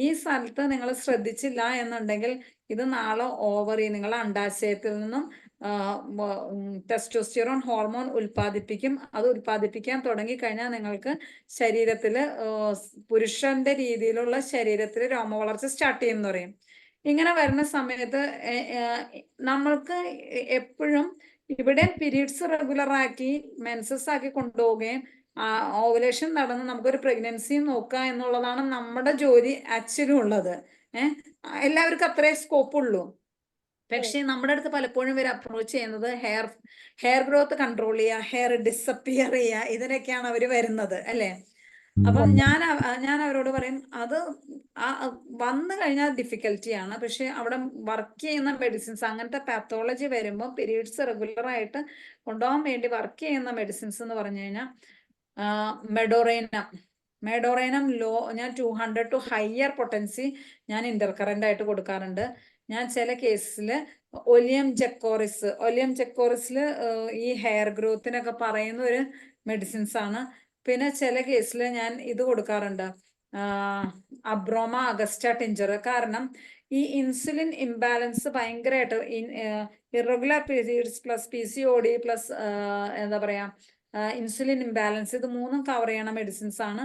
ഈ സ്ഥലത്ത് നിങ്ങൾ ശ്രദ്ധിച്ചില്ല എന്നുണ്ടെങ്കിൽ ഇത് നാളെ ഓവറി നിങ്ങളെ അണ്ടാശയത്തിൽ നിന്നും ടെസ്റ്റോസ്റ്റിറോൺ ഹോർമോൺ ഉൽപ്പാദിപ്പിക്കും. അത് ഉൽപ്പാദിപ്പിക്കാൻ തുടങ്ങിക്കഴിഞ്ഞാൽ നിങ്ങൾക്ക് ശരീരത്തിൽ പുരുഷന്റെ രീതിയിലുള്ള ശരീരത്തിൽ രോമവളർച്ച സ്റ്റാർട്ട് ചെയ്യും എന്ന് പറയും. ഇങ്ങനെ വരുന്ന സമയത്ത് നമ്മൾക്ക് എപ്പോഴും ഇവിടെ പീരീഡ്സ് റെഗുലർ ആക്കി മെൻസസ് ആക്കി കൊണ്ടുപോവുകയും ഓവുലേഷൻ നടന്ന് നമുക്കൊരു പ്രഗ്നൻസി നോക്കുക എന്നുള്ളതാണ് നമ്മുടെ ജോലി ആക്ച്വലി ഉള്ളത്. എല്ലാവർക്കും അത്രേ സ്കോപ്പ് ഉള്ളൂ. പക്ഷെ നമ്മുടെ അടുത്ത് പലപ്പോഴും ഇവർ അപ്രോച്ച് ചെയ്യുന്നത് ഹെയർ ഗ്രോത്ത് കൺട്രോൾ ചെയ്യുക, ഹെയർ ഡിസപ്പിയർ ചെയ്യുക, ഇതിനൊക്കെയാണ് അവർ വരുന്നത് അല്ലേ. അപ്പം ഞാൻ അവരോട് പറയും, അത് വന്നു കഴിഞ്ഞാൽ ഡിഫിക്കൽറ്റിയാണ്. പക്ഷെ അവിടെ വർക്ക് ചെയ്യുന്ന മെഡിസിൻസ്, അങ്ങനത്തെ പാത്തോളജി വരുമ്പോൾ പീരീഡ്സ് റെഗുലർ ആയിട്ട് കൊണ്ടുപോകാൻ വേണ്ടി വർക്ക് ചെയ്യുന്ന മെഡിസിൻസ് എന്ന് പറഞ്ഞു കഴിഞ്ഞാൽ മെഡോറൈനം ലോ ഞാൻ 200 ടു ഹയർ പൊട്ടൻസി ഞാൻ ഇന്റർകറന്റ് ആയിട്ട് കൊടുക്കാറുണ്ട്. ഞാൻ ചില കേസിൽ ഒലിയം ജെക്കോറിസിൽ ഈ ഹെയർ ഗ്രോത്തിനൊക്കെ പറയുന്ന ഒരു മെഡിസിൻസ് ആണ്. പിന്നെ ചില കേസിൽ ഞാൻ ഇത് കൊടുക്കാറുണ്ട്, അബ്രോമ അഗസ്റ്റ ടിഞ്ചർ. കാരണം ഈ ഇൻസുലിൻ ഇംബാലൻസ് ഭയങ്കരമായിട്ട് irregular periods plus PCOD plus എന്താ പറയാ ഇൻസുലിൻ ഇംബാലൻസ്, ഇത് മൂന്നും കവർ ചെയ്യണ മെഡിസിൻസ് ആണ്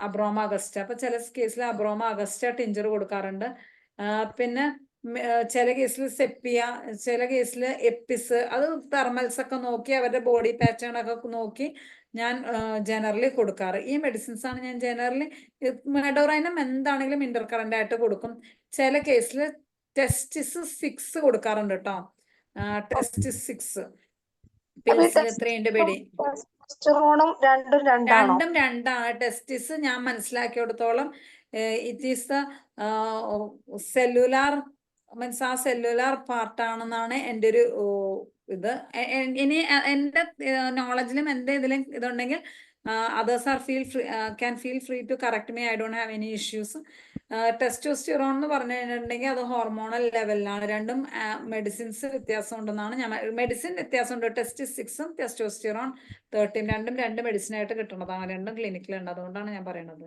അബ്രോമ അഗസ്റ്റ. അപ്പൊ ചില കേസിൽ അബ്രോമ അഗസ്റ്റ ടിഞ്ചർ കൊടുക്കാറുണ്ട്. പിന്നെ ചില കേസിൽ സെപ്പിയ, ചില കേസിൽ എപ്പിസ്, അത് തെർമൽസ് ഒക്കെ നോക്കി അവരുടെ ബോഡി പാറ്റേൺ ഒക്കെ നോക്കി ഞാൻ ജനറലി കൊടുക്കാറ്. ഈ മെഡിസിൻസ് ആണ് ഞാൻ ജനറലി. മെഡോറൈനം എന്താണെങ്കിലും ഇന്റർകറന്റ് ആയിട്ട് കൊടുക്കും. ചില കേസിൽ ടെസ്റ്റിസ് 6 കൊടുക്കാറുണ്ട് കേട്ടോ. ടെസ്റ്റിസ് 6 പിൽസിൽ 3 പേടി രണ്ടും രണ്ടാണ്. ടെസ്റ്റിസ് ഞാൻ മനസ്സിലാക്കിയെടുത്തോളം it is the cellular means ആ സെല്ലുലാർ പാർട്ടാണെന്നാണ് എൻ്റെ ഒരു ഇത്. ഇനി എൻ്റെ നോളജിലും എൻ്റെ ഇതിലും ഇതുണ്ടെങ്കിൽ others are can feel free to correct me. I don't have any issues. Testosterone എന്ന് പറഞ്ഞു കഴിഞ്ഞിട്ടുണ്ടെങ്കിൽ അത് ഹോർമോണൽ ലെവലിലാണ്. രണ്ടും മെഡിസിൻസ് വ്യത്യാസം ഉണ്ടെന്നാണ് ഞാൻ മെഡിസിൻ വ്യത്യാസമുണ്ട്. ടെസ്റ്റിസ് 6ഉം ടെസ്റ്റോസ്റ്റിറോൺ 13 രണ്ട് മെഡിസിൻ ആയിട്ട് കിട്ടുന്നതാണ്. രണ്ടും ക്ലിനിക്കിലുണ്ട്. അതുകൊണ്ടാണ് ഞാൻ പറയുന്നത്.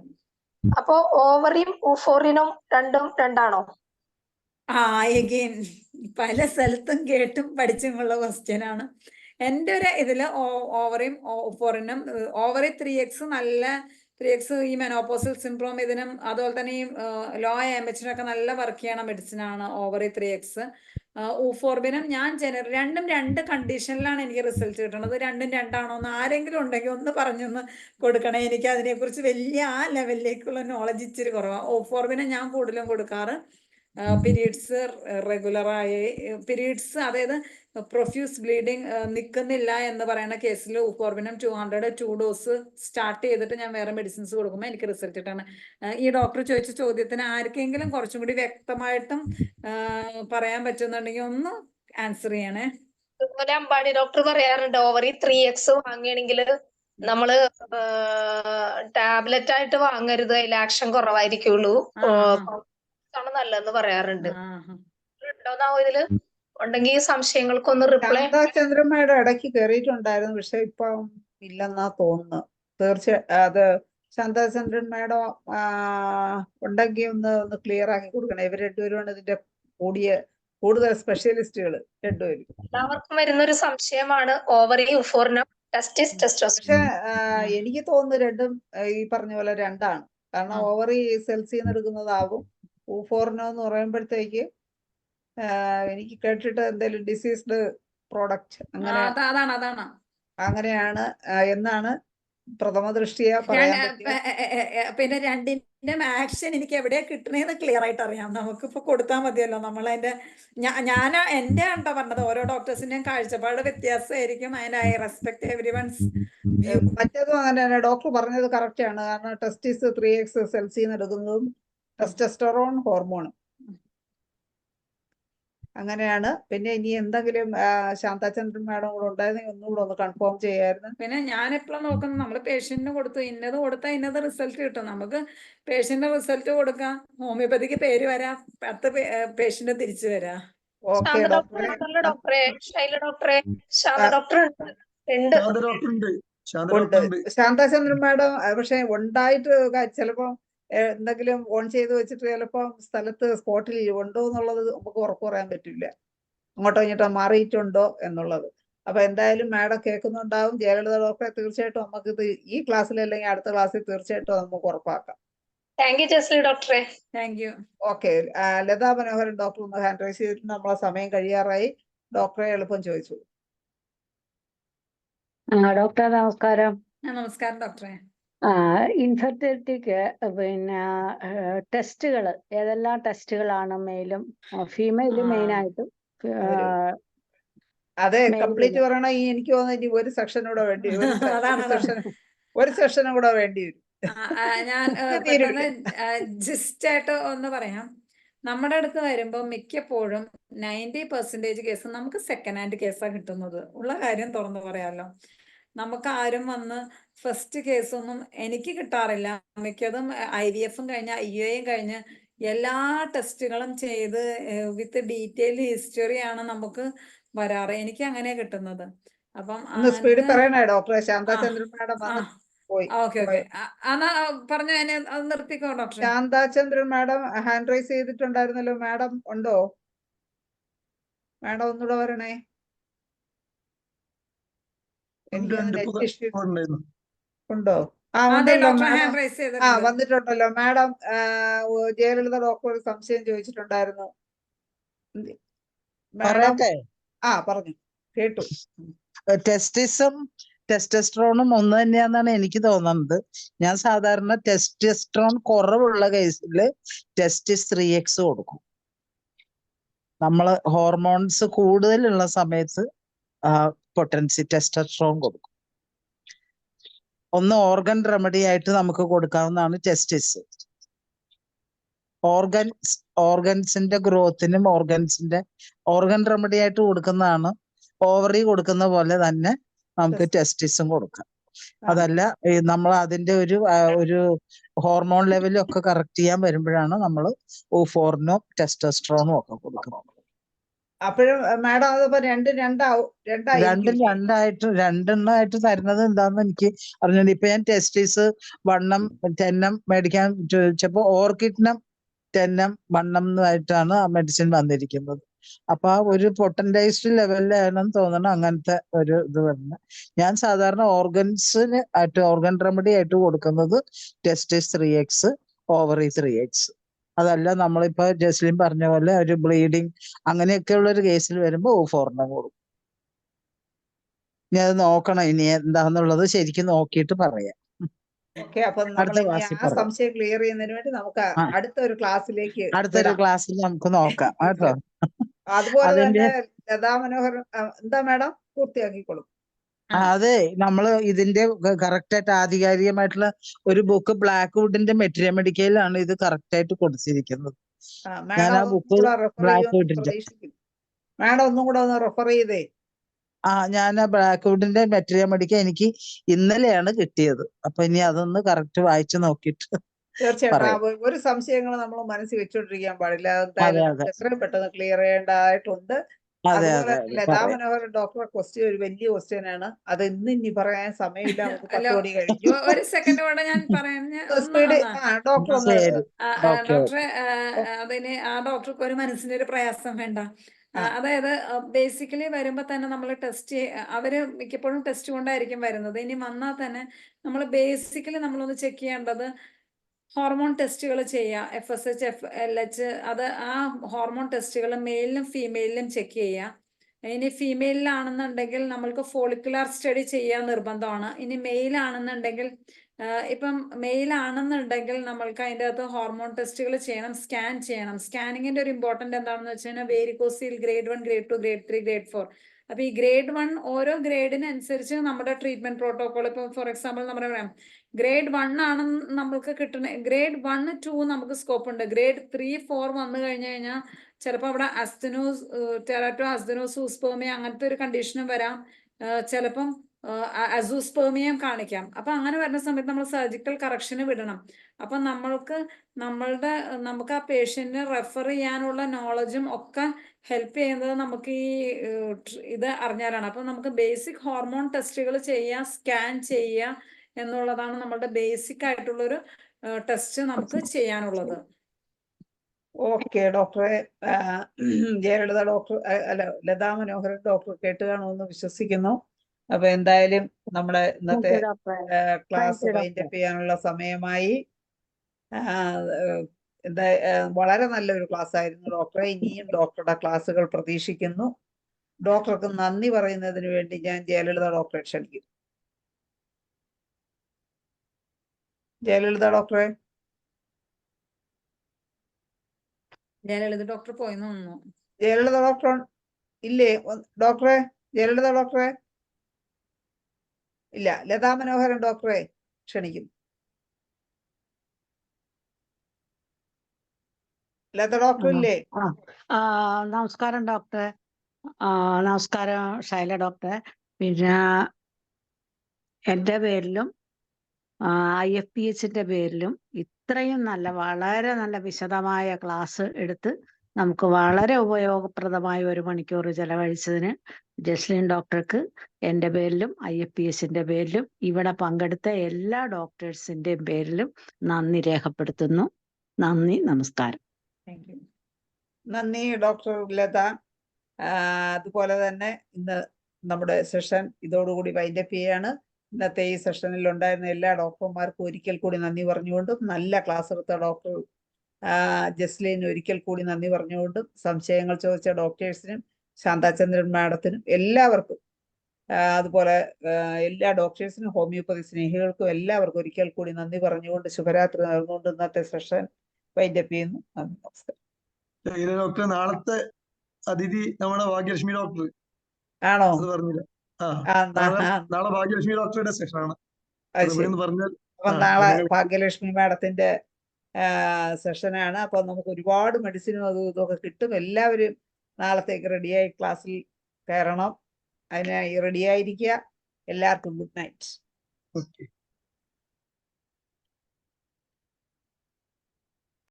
അപ്പോ ഓവറിയും ഊഫോറിനും രണ്ടാണോ? എഗെയിൻ പല സ്ഥലത്തും കേട്ടും പഠിച്ചുമുള്ള ക്വസ്റ്റ്യൻ ആണ്. എൻ്റെ ഒരു ഇതില് ഓവറിയും ഊഫോറിനും, ഓവറി 3x നല്ല 3x ഈ മെനോപോസൽ സിൻഡ്രോം ഇതിനും അതുപോലെ തന്നെ ഈ ലോ AMHനൊക്കെ നല്ല വർക്ക് ചെയ്യണ മെഡിസിൻ ആണ് ഓവറി 3x. ഊഫോർബിനും ഞാൻ രണ്ടും രണ്ട് കണ്ടീഷനിലാണ് എനിക്ക് റിസൾട്ട് കിട്ടുന്നത്. രണ്ടും രണ്ടാണോ എന്ന് ആരെങ്കിലും ഉണ്ടെങ്കിൽ ഒന്ന് പറഞ്ഞൊന്ന് കൊടുക്കണേ. എനിക്ക് അതിനെക്കുറിച്ച് വലിയ ആ ലെവലിലേക്കുള്ള നോളജ് ഇച്ചിരി കുറവാണ്. ഊഫോർബിനെ ഞാൻ കൂടുതലും കൊടുക്കാറ് പീരീഡ്സ് റെഗുലറായി പീരീഡ്സ്, അതായത് പ്രൊഫ്യൂസ് ബ്ലീഡിങ് നിൽക്കുന്നില്ല എന്ന് പറയുന്ന കേസിൽ ഊഫോർബിനം 200 ഡോസ് സ്റ്റാർട്ട് ചെയ്തിട്ട് ഞാൻ വേറെ മെഡിസിൻസ് കൊടുക്കുമ്പോൾ എനിക്ക് റിസൾട്ട് കിട്ടാണ്. ഈ ഡോക്ടർ ചോദിച്ച ചോദ്യത്തിന് ആർക്കെങ്കിലും കുറച്ചും കൂടി വ്യക്തമായിട്ടും പറയാൻ പറ്റുന്നുണ്ടെങ്കിൽ ഒന്ന് ആൻസർ ചെയ്യണേ. അതുപോലെ അമ്പാടി ഡോക്ടർ പറയാറുണ്ട്, ഓവറി 3x വാങ്ങുകയാണെങ്കിൽ നമ്മള് ടാബ്ലറ്റ് ആയിട്ട് വാങ്ങരുത്, അതിൽ ആക്ഷൻ കുറവായിരിക്കുള്ളൂ, ആണ് നല്ലതെന്ന് പറയാറുണ്ട്. ഉണ്ടോന്നാവോ ഇതില്? ഉണ്ടെങ്കിൽ സംശയങ്ങൾക്കൊന്ന് റിപ്ലൈ. ചന്ദ്രമ്മയുടെ ഇടയ്ക്ക് കയറിയിട്ടുണ്ടായിരുന്നു, പക്ഷെ ഇപ്പൊ ഇല്ലെന്നാ തോന്നുന്നു. തീർച്ചയായും അത് ശാന്താചന്ദ്രന്മയുടെ ഉണ്ടെങ്കിൽ ഒന്ന് ക്ലിയർ ആക്കി കൊടുക്കണം. ഇവർ രണ്ടുപേരുമാണ് ഇതിന്റെ കൂടുതൽ സ്പെഷ്യലിസ്റ്റുകൾ രണ്ടുപേരും. എല്ലാവർക്കും വരുന്നൊരു സംശയമാണ് ഓവറി യൂഫോറിനം ടെസ്റ്റിസ് ടെസ്റ്റോസ്റ്ററോൺ. പക്ഷെ എനിക്ക് തോന്നുന്നു രണ്ടും ഈ പറഞ്ഞ പോലെ രണ്ടാണ്. കാരണം ഓവറി സെൽസിൽ നിന്ന് എടുക്കുന്നതാവും. ഊഫോറിനോ എന്ന് പറയുമ്പോഴത്തേക്ക് എനിക്ക് കേട്ടിട്ട് എന്തെങ്കിലും ഡിസീസ്ഡ് പ്രോഡക്റ്റ് അങ്ങനെയാണ് എന്നാണ് പ്രഥമ ദൃഷ്ടിയ പറയാൻ പറ്റിയത്. പിന്നെ രണ്ടിന്റെ ആക്ഷൻ എനിക്ക് എവിടെയാ കിട്ടണേന്ന് ക്ലിയർ ആയിട്ട് അറിയാം. നമുക്കിപ്പോ കൊടുത്താൽ മതിയല്ലോ. നമ്മളതിന്റെ ഞാൻ എന്റെ ആണ്ടോ പറഞ്ഞത്, ഓരോ ഡോക്ടേഴ്സിന്റെയും കാഴ്ചപ്പാട് വ്യത്യാസമായിരിക്കും. അതിന് ഐ റെസ്പെക്ട് എവരിവൺസ് വ്യൂ. മറ്റേതും അങ്ങനെ തന്നെ ഡോക്ടർ പറഞ്ഞത് കറക്റ്റ് ആണ്. കാരണം ടെസ്റ്റിസ് 3x സെൽസിൽ നിന്ന് എടുക്കുന്നതും ടെസ്റ്റോസ്റ്ററോൺ ഹോർമോണും അങ്ങനെയാണ്. പിന്നെ ഇനി എന്തെങ്കിലും ശാന്താചന്ദ്രൻ മാഡം കൂടെ ഉണ്ടായിരുന്നെങ്കിൽ ഒന്നുകൂടെ ഒന്ന് കൺഫേം ചെയ്യായിരുന്നു. പിന്നെ ഞാൻ എപ്പോഴും നോക്കുന്നത് നമ്മൾ പേഷ്യന്റിന് കൊടുത്തു ഇന്നത് കൊടുത്താൽ ഇന്നത് റിസൾട്ട് കിട്ടും. നമുക്ക് പേഷ്യന്റ് റിസൾട്ട് കൊടുക്കാം, ഹോമിയോപ്പതിക്ക് പേര് വരാം, 10 പേഷ്യന്റ് തിരിച്ചു വരാം. ഓക്കെ ശാന്ത ഡോക്ടർ ഡോക്ടറെ. ഉണ്ടല്ലോ ഡോക്ടറെ, ശൈല ഡോക്ടറെ, ശാന്ത ഡോക്ടർ ഉണ്ട്. ഉണ്ട് ശാന്താചന്ദ്രൻ മാഡം. പക്ഷെ ഉണ്ടായിട്ട് ചിലപ്പോ എന്തെങ്കിലും ഓൺ ചെയ്ത് വെച്ചിട്ട് ചിലപ്പോ സ്ഥലത്ത് സ്പോട്ടിൽ ഉണ്ടോ എന്നുള്ളത് നമുക്ക് ഉറപ്പ് പറയാൻ പറ്റില്ല, അങ്ങോട്ടോ ഇങ്ങോട്ടോ മാറിയിട്ടുണ്ടോ എന്നുള്ളത്. അപ്പൊ എന്തായാലും മാഡം കേൾക്കുന്നുണ്ടാവും. ജയലളിത ഡോക്ടറെ തീർച്ചയായിട്ടും നമുക്ക് ഇത് ഈ ക്ലാസ്സിൽ അല്ലെങ്കിൽ അടുത്ത ക്ലാസ്സിൽ തീർച്ചയായിട്ടും നമുക്ക് ഉറപ്പാക്കാം. താങ്ക് യു ജസ്ലി ഡോക്ടറെ. Thank you. Okay, Latha Manoharan doctor ഒന്ന് ഹാൻഡ് റൈസ് ചെയ്തിട്ട് നമ്മളെ സമയം കഴിയാറായി. ഡോക്ടറെ എളുപ്പം ചോദിച്ചു. ഡോക്ടർ നമസ്കാരം. നമസ്കാരം ഡോക്ടറെ. ഇൻഫെർട്ടിലിറ്റിക്ക് പിന്നെ ടെസ്റ്റുകൾ ഏതെല്ലാം ടെസ്റ്റുകളാണ് മെയിലും ഫീമെയിലും മെയിനായിട്ടും? അതെ, കംപ്ലീറ്റ് പറയണ എനിക്ക് തോന്നുന്നു ഇനി ഒരു സെക്ഷൻ കൂടെ വേണ്ടി ഒരു സെക്ഷനും കൂടെ വേണ്ടി വരും. ഞാൻ പെട്ടെന്ന് ജിസ്റ്റ് ആയിട്ട് ഒന്ന് പറയാം. നമ്മുടെ അടുത്ത് വരുമ്പോൾ മിക്കപ്പോഴും 90% കേസ് നമുക്ക് സെക്കൻഡ് ഹാൻഡ് കേസാണ് കിട്ടുന്നത്. ഉള്ള കാര്യം തുറന്നു പറയാമല്ലോ. നമുക്ക് ആരും വന്ന് ഫസ്റ്റ് കേസൊന്നും എനിക്ക് കിട്ടാറില്ല. മിക്കതും IVF-ഉം കഴിഞ്ഞ് IUI-യും കഴിഞ്ഞ് എല്ലാ ടെസ്റ്റുകളും ചെയ്ത് വിത്ത് ഡീറ്റെയിൽ ഹിസ്റ്ററിയാണ് നമുക്ക് വരാറ്. എനിക്ക് അങ്ങനെ കിട്ടുന്നത്. അപ്പം സ്പീഡിൽ പറയണേ ഡോക്ടറെ. ശാന്താചന്ദ്രൻ മാഡം പോയി. ഓക്കെ എന്നാ പറഞ്ഞു തന്നെ അത് നിർത്തിക്കോ doctor. Shantha Chandran madam hand raise ചെയ്തിട്ടുണ്ടായിരുന്നല്ലോ. മാഡം ഉണ്ടോ? ഒന്നുകൂടെ വരണേ. ഉണ്ടോ? ഉണ്ടല്ലോ മാഡം. വന്നിട്ടുണ്ടല്ലോ മാഡം. ജയലളിത ഡോക്ടർ ഒരു സംശയം ചോദിച്ചിട്ടുണ്ടായിരുന്നു. പറഞ്ഞു കേട്ടു. ടെസ്റ്റിസും ടെസ്റ്റസ്ട്രോണും ഒന്ന് തന്നെയാണെന്നാണ് എനിക്ക് തോന്നുന്നത്. ഞാൻ സാധാരണ ടെസ്റ്റസ്ട്രോൺ കുറവുള്ള കേസിൽ ടെസ്റ്റിസ് 3x കൊടുക്കും. നമ്മൾ ഹോർമോൺസ് കൂടുതലുള്ള സമയത്ത് പൊട്ടൻസി ടെസ്റ്റസ്ട്രോൺ കൊടുക്കും. ഒന്ന് ഓർഗൻ റെമഡി ആയിട്ട് നമുക്ക് കൊടുക്കാവുന്നതാണ് ടെസ്റ്റിസ്. ഓർഗൻസിന്റെ ഗ്രോത്തിനും ഓർഗൻ റെമഡി ആയിട്ട് കൊടുക്കുന്നതാണ്. ഓവറി കൊടുക്കുന്ന പോലെ തന്നെ നമുക്ക് ടെസ്റ്റിസും കൊടുക്കാം. അതല്ല നമ്മൾ അതിന്റെ ഒരു ഹോർമോൺ ലെവലൊക്കെ കറക്റ്റ് ചെയ്യാൻ വരുമ്പോഴാണ് നമ്മൾ ഓഫോറിനോ ടെസ്റ്റോസ്ട്രോണും ഒക്കെ കൊടുക്കുന്നത്. അപ്പോഴും മാഡം അതിപ്പോ രണ്ടെണ്ണമായിട്ട് തരുന്നത് എന്താന്ന് എനിക്ക് അറിഞ്ഞത്. ഇപ്പൊ ഞാൻ ടെസ്റ്റിസ് 1 10 മേടിക്കാൻ ചോദിച്ചപ്പോ ഓർക്കിഡ്നം 10 1 ആയിട്ടാണ് ആ മെഡിസിൻ വന്നിരിക്കുന്നത്. അപ്പൊ ആ ഒരു പൊട്ടൻറ്റൈസ്ഡ് ലെവലിലാണെന്ന് തോന്നണം അങ്ങനത്തെ ഒരു ഇത് വരുന്നത്. ഞാൻ സാധാരണ ഓർഗൻ റെമഡി ആയിട്ട് കൊടുക്കുന്നത് ടെസ്റ്റിസ് 3x, ഓവറി 3x. അതല്ല നമ്മളിപ്പോ ജസ്ലിൻ പറഞ്ഞ പോലെ ഒരു ബ്ലീഡിങ് അങ്ങനെയൊക്കെയുള്ള ഒരു കേസിൽ വരുമ്പോ ഓഫോറിനും കൊടുക്കും. ഇനി അത് നോക്കണം, ഇനി എന്താന്നുള്ളത് ശരിക്കും നോക്കിയിട്ട് പറയാം. സംശയം ക്ലിയർ ചെയ്യുന്നതിന് വേണ്ടി നമുക്ക് അടുത്തൊരു ക്ലാസ്സിലേക്ക് നമുക്ക് നോക്കാം കേട്ടോ. അതുപോലെ തന്നെ ലതാ മനോഹരൻ എന്താ മാഡം പൂർത്തിയാക്കിക്കോളും. അതെ, നമ്മള് ഇതിന്റെ കറക്റ്റ് ആയിട്ട് ആധികാരികമായിട്ടുള്ള ഒരു ബുക്ക് ബ്ലാക്ക്വുഡിന്റെ മെട്രിയമെഡിക്കയിലാണ് ഇത് കറക്റ്റ് ആയിട്ട് കൊടുത്തിരിക്കുന്നത്. ഞാൻ ആ ബുക്ക് ബ്ലാക്ക്വുഡിന്റെ മാഡം ഒന്നും കൂടെ ഒന്ന് റെഫർ ചെയ്തേ. ഞാൻ ആ ബ്ലാക്ക്വുഡിന്റെ മെട്രിയമെഡിക്ക എനിക്ക് ഇന്നലെയാണ് കിട്ടിയത്. അപ്പൊ ഇനി അതൊന്ന് കറക്റ്റ് വായിച്ചു നോക്കിയിട്ട് തീർച്ചയായിട്ടും ഒരു സംശയങ്ങൾ നമ്മൾ മനസ്സിൽ വെച്ചോണ്ടിരിക്കാൻ പാടില്ല. എത്രയും പെട്ടെന്ന് ക്ലിയർ ചെയ്യേണ്ടതായിട്ടുണ്ട്. അതുപോലെ ലതാ മനോഹരൻ ഡോക്ടറെ ക്വസ്റ്റ്യൻ ഒരു വലിയ ക്വസ്റ്റ്യൻ ആണ്. അത് ഇനി പറയാൻ സമയമില്ല. നമുക്ക് 10 മണി കഴിഞ്ഞു. ഒരു സെക്കൻഡ് കൂടെ ഞാൻ ഡോക്ടറെ അതിന് ആ ഡോക്ടർക്ക് ഒരു മനസ്സിന്റെ ഒരു പ്രയാസം വേണ്ട. അതായത് ബേസിക്കലി വരുമ്പോ തന്നെ നമ്മൾ ടെസ്റ്റ് അവര് മിക്കപ്പോഴും ടെസ്റ്റ് കൊണ്ടായിരിക്കും വരുന്നത്. ഇനി വന്നാൽ തന്നെ നമ്മൾ ബേസിക്കലി നമ്മളൊന്ന് ചെക്ക് ചെയ്യേണ്ടത് ഹോർമോൺ ടെസ്റ്റുകൾ ചെയ്യുക. FSH, FLH, അത് ആ ഹോർമോൺ ടെസ്റ്റുകൾ മെയിലിനും ഫീമെയിലിനും ചെക്ക് ചെയ്യുക. ഇനി ഫീമെയിലാണെന്നുണ്ടെങ്കിൽ നമ്മൾക്ക് ഫോളിക്കുലാർ സ്റ്റഡി ചെയ്യാൻ നിർബന്ധമാണ്. ഇനി മെയിലാണെന്നുണ്ടെങ്കിൽ ഇപ്പം മെയിലാണെന്നുണ്ടെങ്കിൽ നമ്മൾക്ക് അതിൻ്റെ അകത്ത് ഹോർമോൺ ടെസ്റ്റുകൾ ചെയ്യണം, സ്കാൻ ചെയ്യണം. സ്കാനിങ്ങിന്റെ ഒരു ഇമ്പോർട്ടൻ്റ് എന്താണെന്ന് വെച്ച് കഴിഞ്ഞാൽ വേരിക്കോസിൽ ഗ്രേഡ് 1, ഗ്രേഡ് 2, ഗ്രേഡ് 3, ഗ്രേഡ് 4. അപ്പൊ ഈ ഗ്രേഡ് 1 ഓരോ ഗ്രേഡിനനുസരിച്ച് നമ്മുടെ ട്രീറ്റ്മെന്റ് പ്രോട്ടോകോൾ, ഇപ്പൊ ഫോർ എക്സാമ്പിൾ നമ്മുടെ പറയാം ഗ്രേഡ് 1 ആണ് നമ്മൾക്ക് കിട്ടുന്ന ഗ്രേഡ് 1, 2 നമുക്ക് സ്കോപ്പ് ഉണ്ട്. ഗ്രേഡ് 3, 4 വന്നു കഴിഞ്ഞു കഴിഞ്ഞാൽ ചിലപ്പോൾ അവിടെ ടെറാറ്റോ അസ്തനോസൂസ്പെർമിയ അങ്ങനത്തെ ഒരു കണ്ടീഷനും വരാം. ചിലപ്പം അസൂസ്പെർമിയം കാണിക്കാം. അപ്പൊ അങ്ങനെ വരുന്ന സമയത്ത് നമ്മൾ സർജിക്കൽ കറക്ഷന് വിടണം. അപ്പൊ നമുക്ക് ആ പേഷ്യന്റിനെ റെഫർ ചെയ്യാനുള്ള നോളജും ഒക്കെ ഹെൽപ്പ് ചെയ്യുന്നത് നമുക്ക് ഈ ഇത് അറിഞ്ഞാലാണ്. അപ്പൊ നമുക്ക് ബേസിക് ഹോർമോൺ ടെസ്റ്റുകൾ ചെയ്യുക, സ്കാൻ ചെയ്യുക എന്നുള്ളതാണ് നമ്മളുടെ ബേസിക് ആയിട്ടുള്ളൊരു ടെസ്റ്റ് നമുക്ക് ചെയ്യാനുള്ളത്. ഓക്കെ ഡോക്ടറെ, ജയലളിത ഡോക്ടർ അല്ല ലതാ മനോഹരൻ ഡോക്ടർ കേട്ട് കാണുമെന്ന് വിശ്വസിക്കുന്നു. അപ്പൊ എന്തായാലും നമ്മുടെ ഇന്നത്തെ ക്ലാസ് വൈൻഡപ്പ് ചെയ്യാനുള്ള സമയമായി. വളരെ നല്ലൊരു ക്ലാസ് ആയിരുന്നു ഡോക്ടറെ. ഇനിയും ഡോക്ടറുടെ ക്ലാസ്സുകൾ പ്രതീക്ഷിക്കുന്നു. ഡോക്ടർക്ക് നന്ദി പറയുന്നതിന് വേണ്ടി ഞാൻ ജയലളിത ഡോക്ടറെ ക്ഷണിക്കും. ജയലളിത ഡോക്ടറെ. ജയലളിത ഡോക്ടർ പോയെന്ന് തോന്നുന്നു. ജയലളിത ഡോക്ടർ ഇല്ലേ ഡോക്ടറെ? ജയലളിത ഡോക്ടറെ ഇല്ല. ലതാ മനോഹരൻ ഡോക്ടറെ ക്ഷണിക്കുന്നു. ലത ഡോക്ടർ ഇല്ലേ? നമസ്കാരം ഡോക്ടറെ. നമസ്കാരം ശൈല ഡോക്ടറെ. പിന്നെ എൻ്റെ പേരിലും IFPHന്റെ പേരിലും ഇത്രയും വളരെ നല്ല വിശദമായ ക്ലാസ് എടുത്ത് നമുക്ക് വളരെ ഉപയോഗപ്രദമായ 1 മണിക്കൂർ ചെലവഴിച്ചതിന് ജസ്ലിൻ ഡോക്ടർക്ക് എൻ്റെ പേരിലും IFPHന്റെ പേരിലും ഇവിടെ പങ്കെടുത്ത എല്ലാ ഡോക്ടേഴ്സിന്റെയും പേരിലും നന്ദി രേഖപ്പെടുത്തുന്നു. നന്ദി, നമസ്കാരം. നന്ദി ഡോക്ടർ ലത. അതുപോലെ തന്നെ ഇന്ന് നമ്മുടെ സെഷൻ ഇതോടുകൂടി വൈൻഡപ്പ് ചെയ്യാണ്. ഇന്നത്തെ ഈ സെഷനിൽ ഉണ്ടായിരുന്ന എല്ലാ ഡോക്ടർമാർക്കും ഒരിക്കൽ കൂടി നന്ദി പറഞ്ഞുകൊണ്ടും, നല്ല ക്ലാസ് എടുത്ത ഡോക്ടർ ജസ്ലിന് ഒരിക്കൽ കൂടി നന്ദി പറഞ്ഞുകൊണ്ടും, സംശയങ്ങൾ ചോദിച്ച ഡോക്ടേഴ്സിനും ശാന്താചന്ദ്രൻ മാഡത്തിനും എല്ലാവർക്കും, അതുപോലെ എല്ലാ ഡോക്ടേഴ്സിനും ഹോമിയോപ്പതി സ്നേഹികൾക്കും എല്ലാവർക്കും ഒരിക്കൽ കൂടി നന്ദി പറഞ്ഞുകൊണ്ട് ശുഭരാത്രി നേർന്നുകൊണ്ട് ഇന്നത്തെ സെഷൻ വൈൻഡപ്പ് ചെയ്യുന്നു. നന്ദി, നമസ്കാരം. ഡോക്ടർ നാളത്തെ അതിഥി നമ്മുടെ ഭാഗ്യലക്ഷ്മി ഡോക്ടർ ആണോ? അത് പറഞ്ഞില്ല. നാളെ ഭാഗ്യലക്ഷ്മി ഡോക്ടറുടെ സെഷനാണ്. അപ്പൊ നാളെ ഭാഗ്യലക്ഷ്മി മാഡത്തിന്റെ സെഷനാണ്. അപ്പൊ നമുക്ക് ഒരുപാട് മെഡിസിനും അതും ഇതൊക്കെ കിട്ടും. എല്ലാവരും നാളത്തേക്ക് റെഡിയായി ക്ലാസ്സിൽ കയറണം. അതിനായി റെഡിയായിരിക്കുക. എല്ലാവർക്കും ഗുഡ് നൈറ്റ്. ഓക്കെ.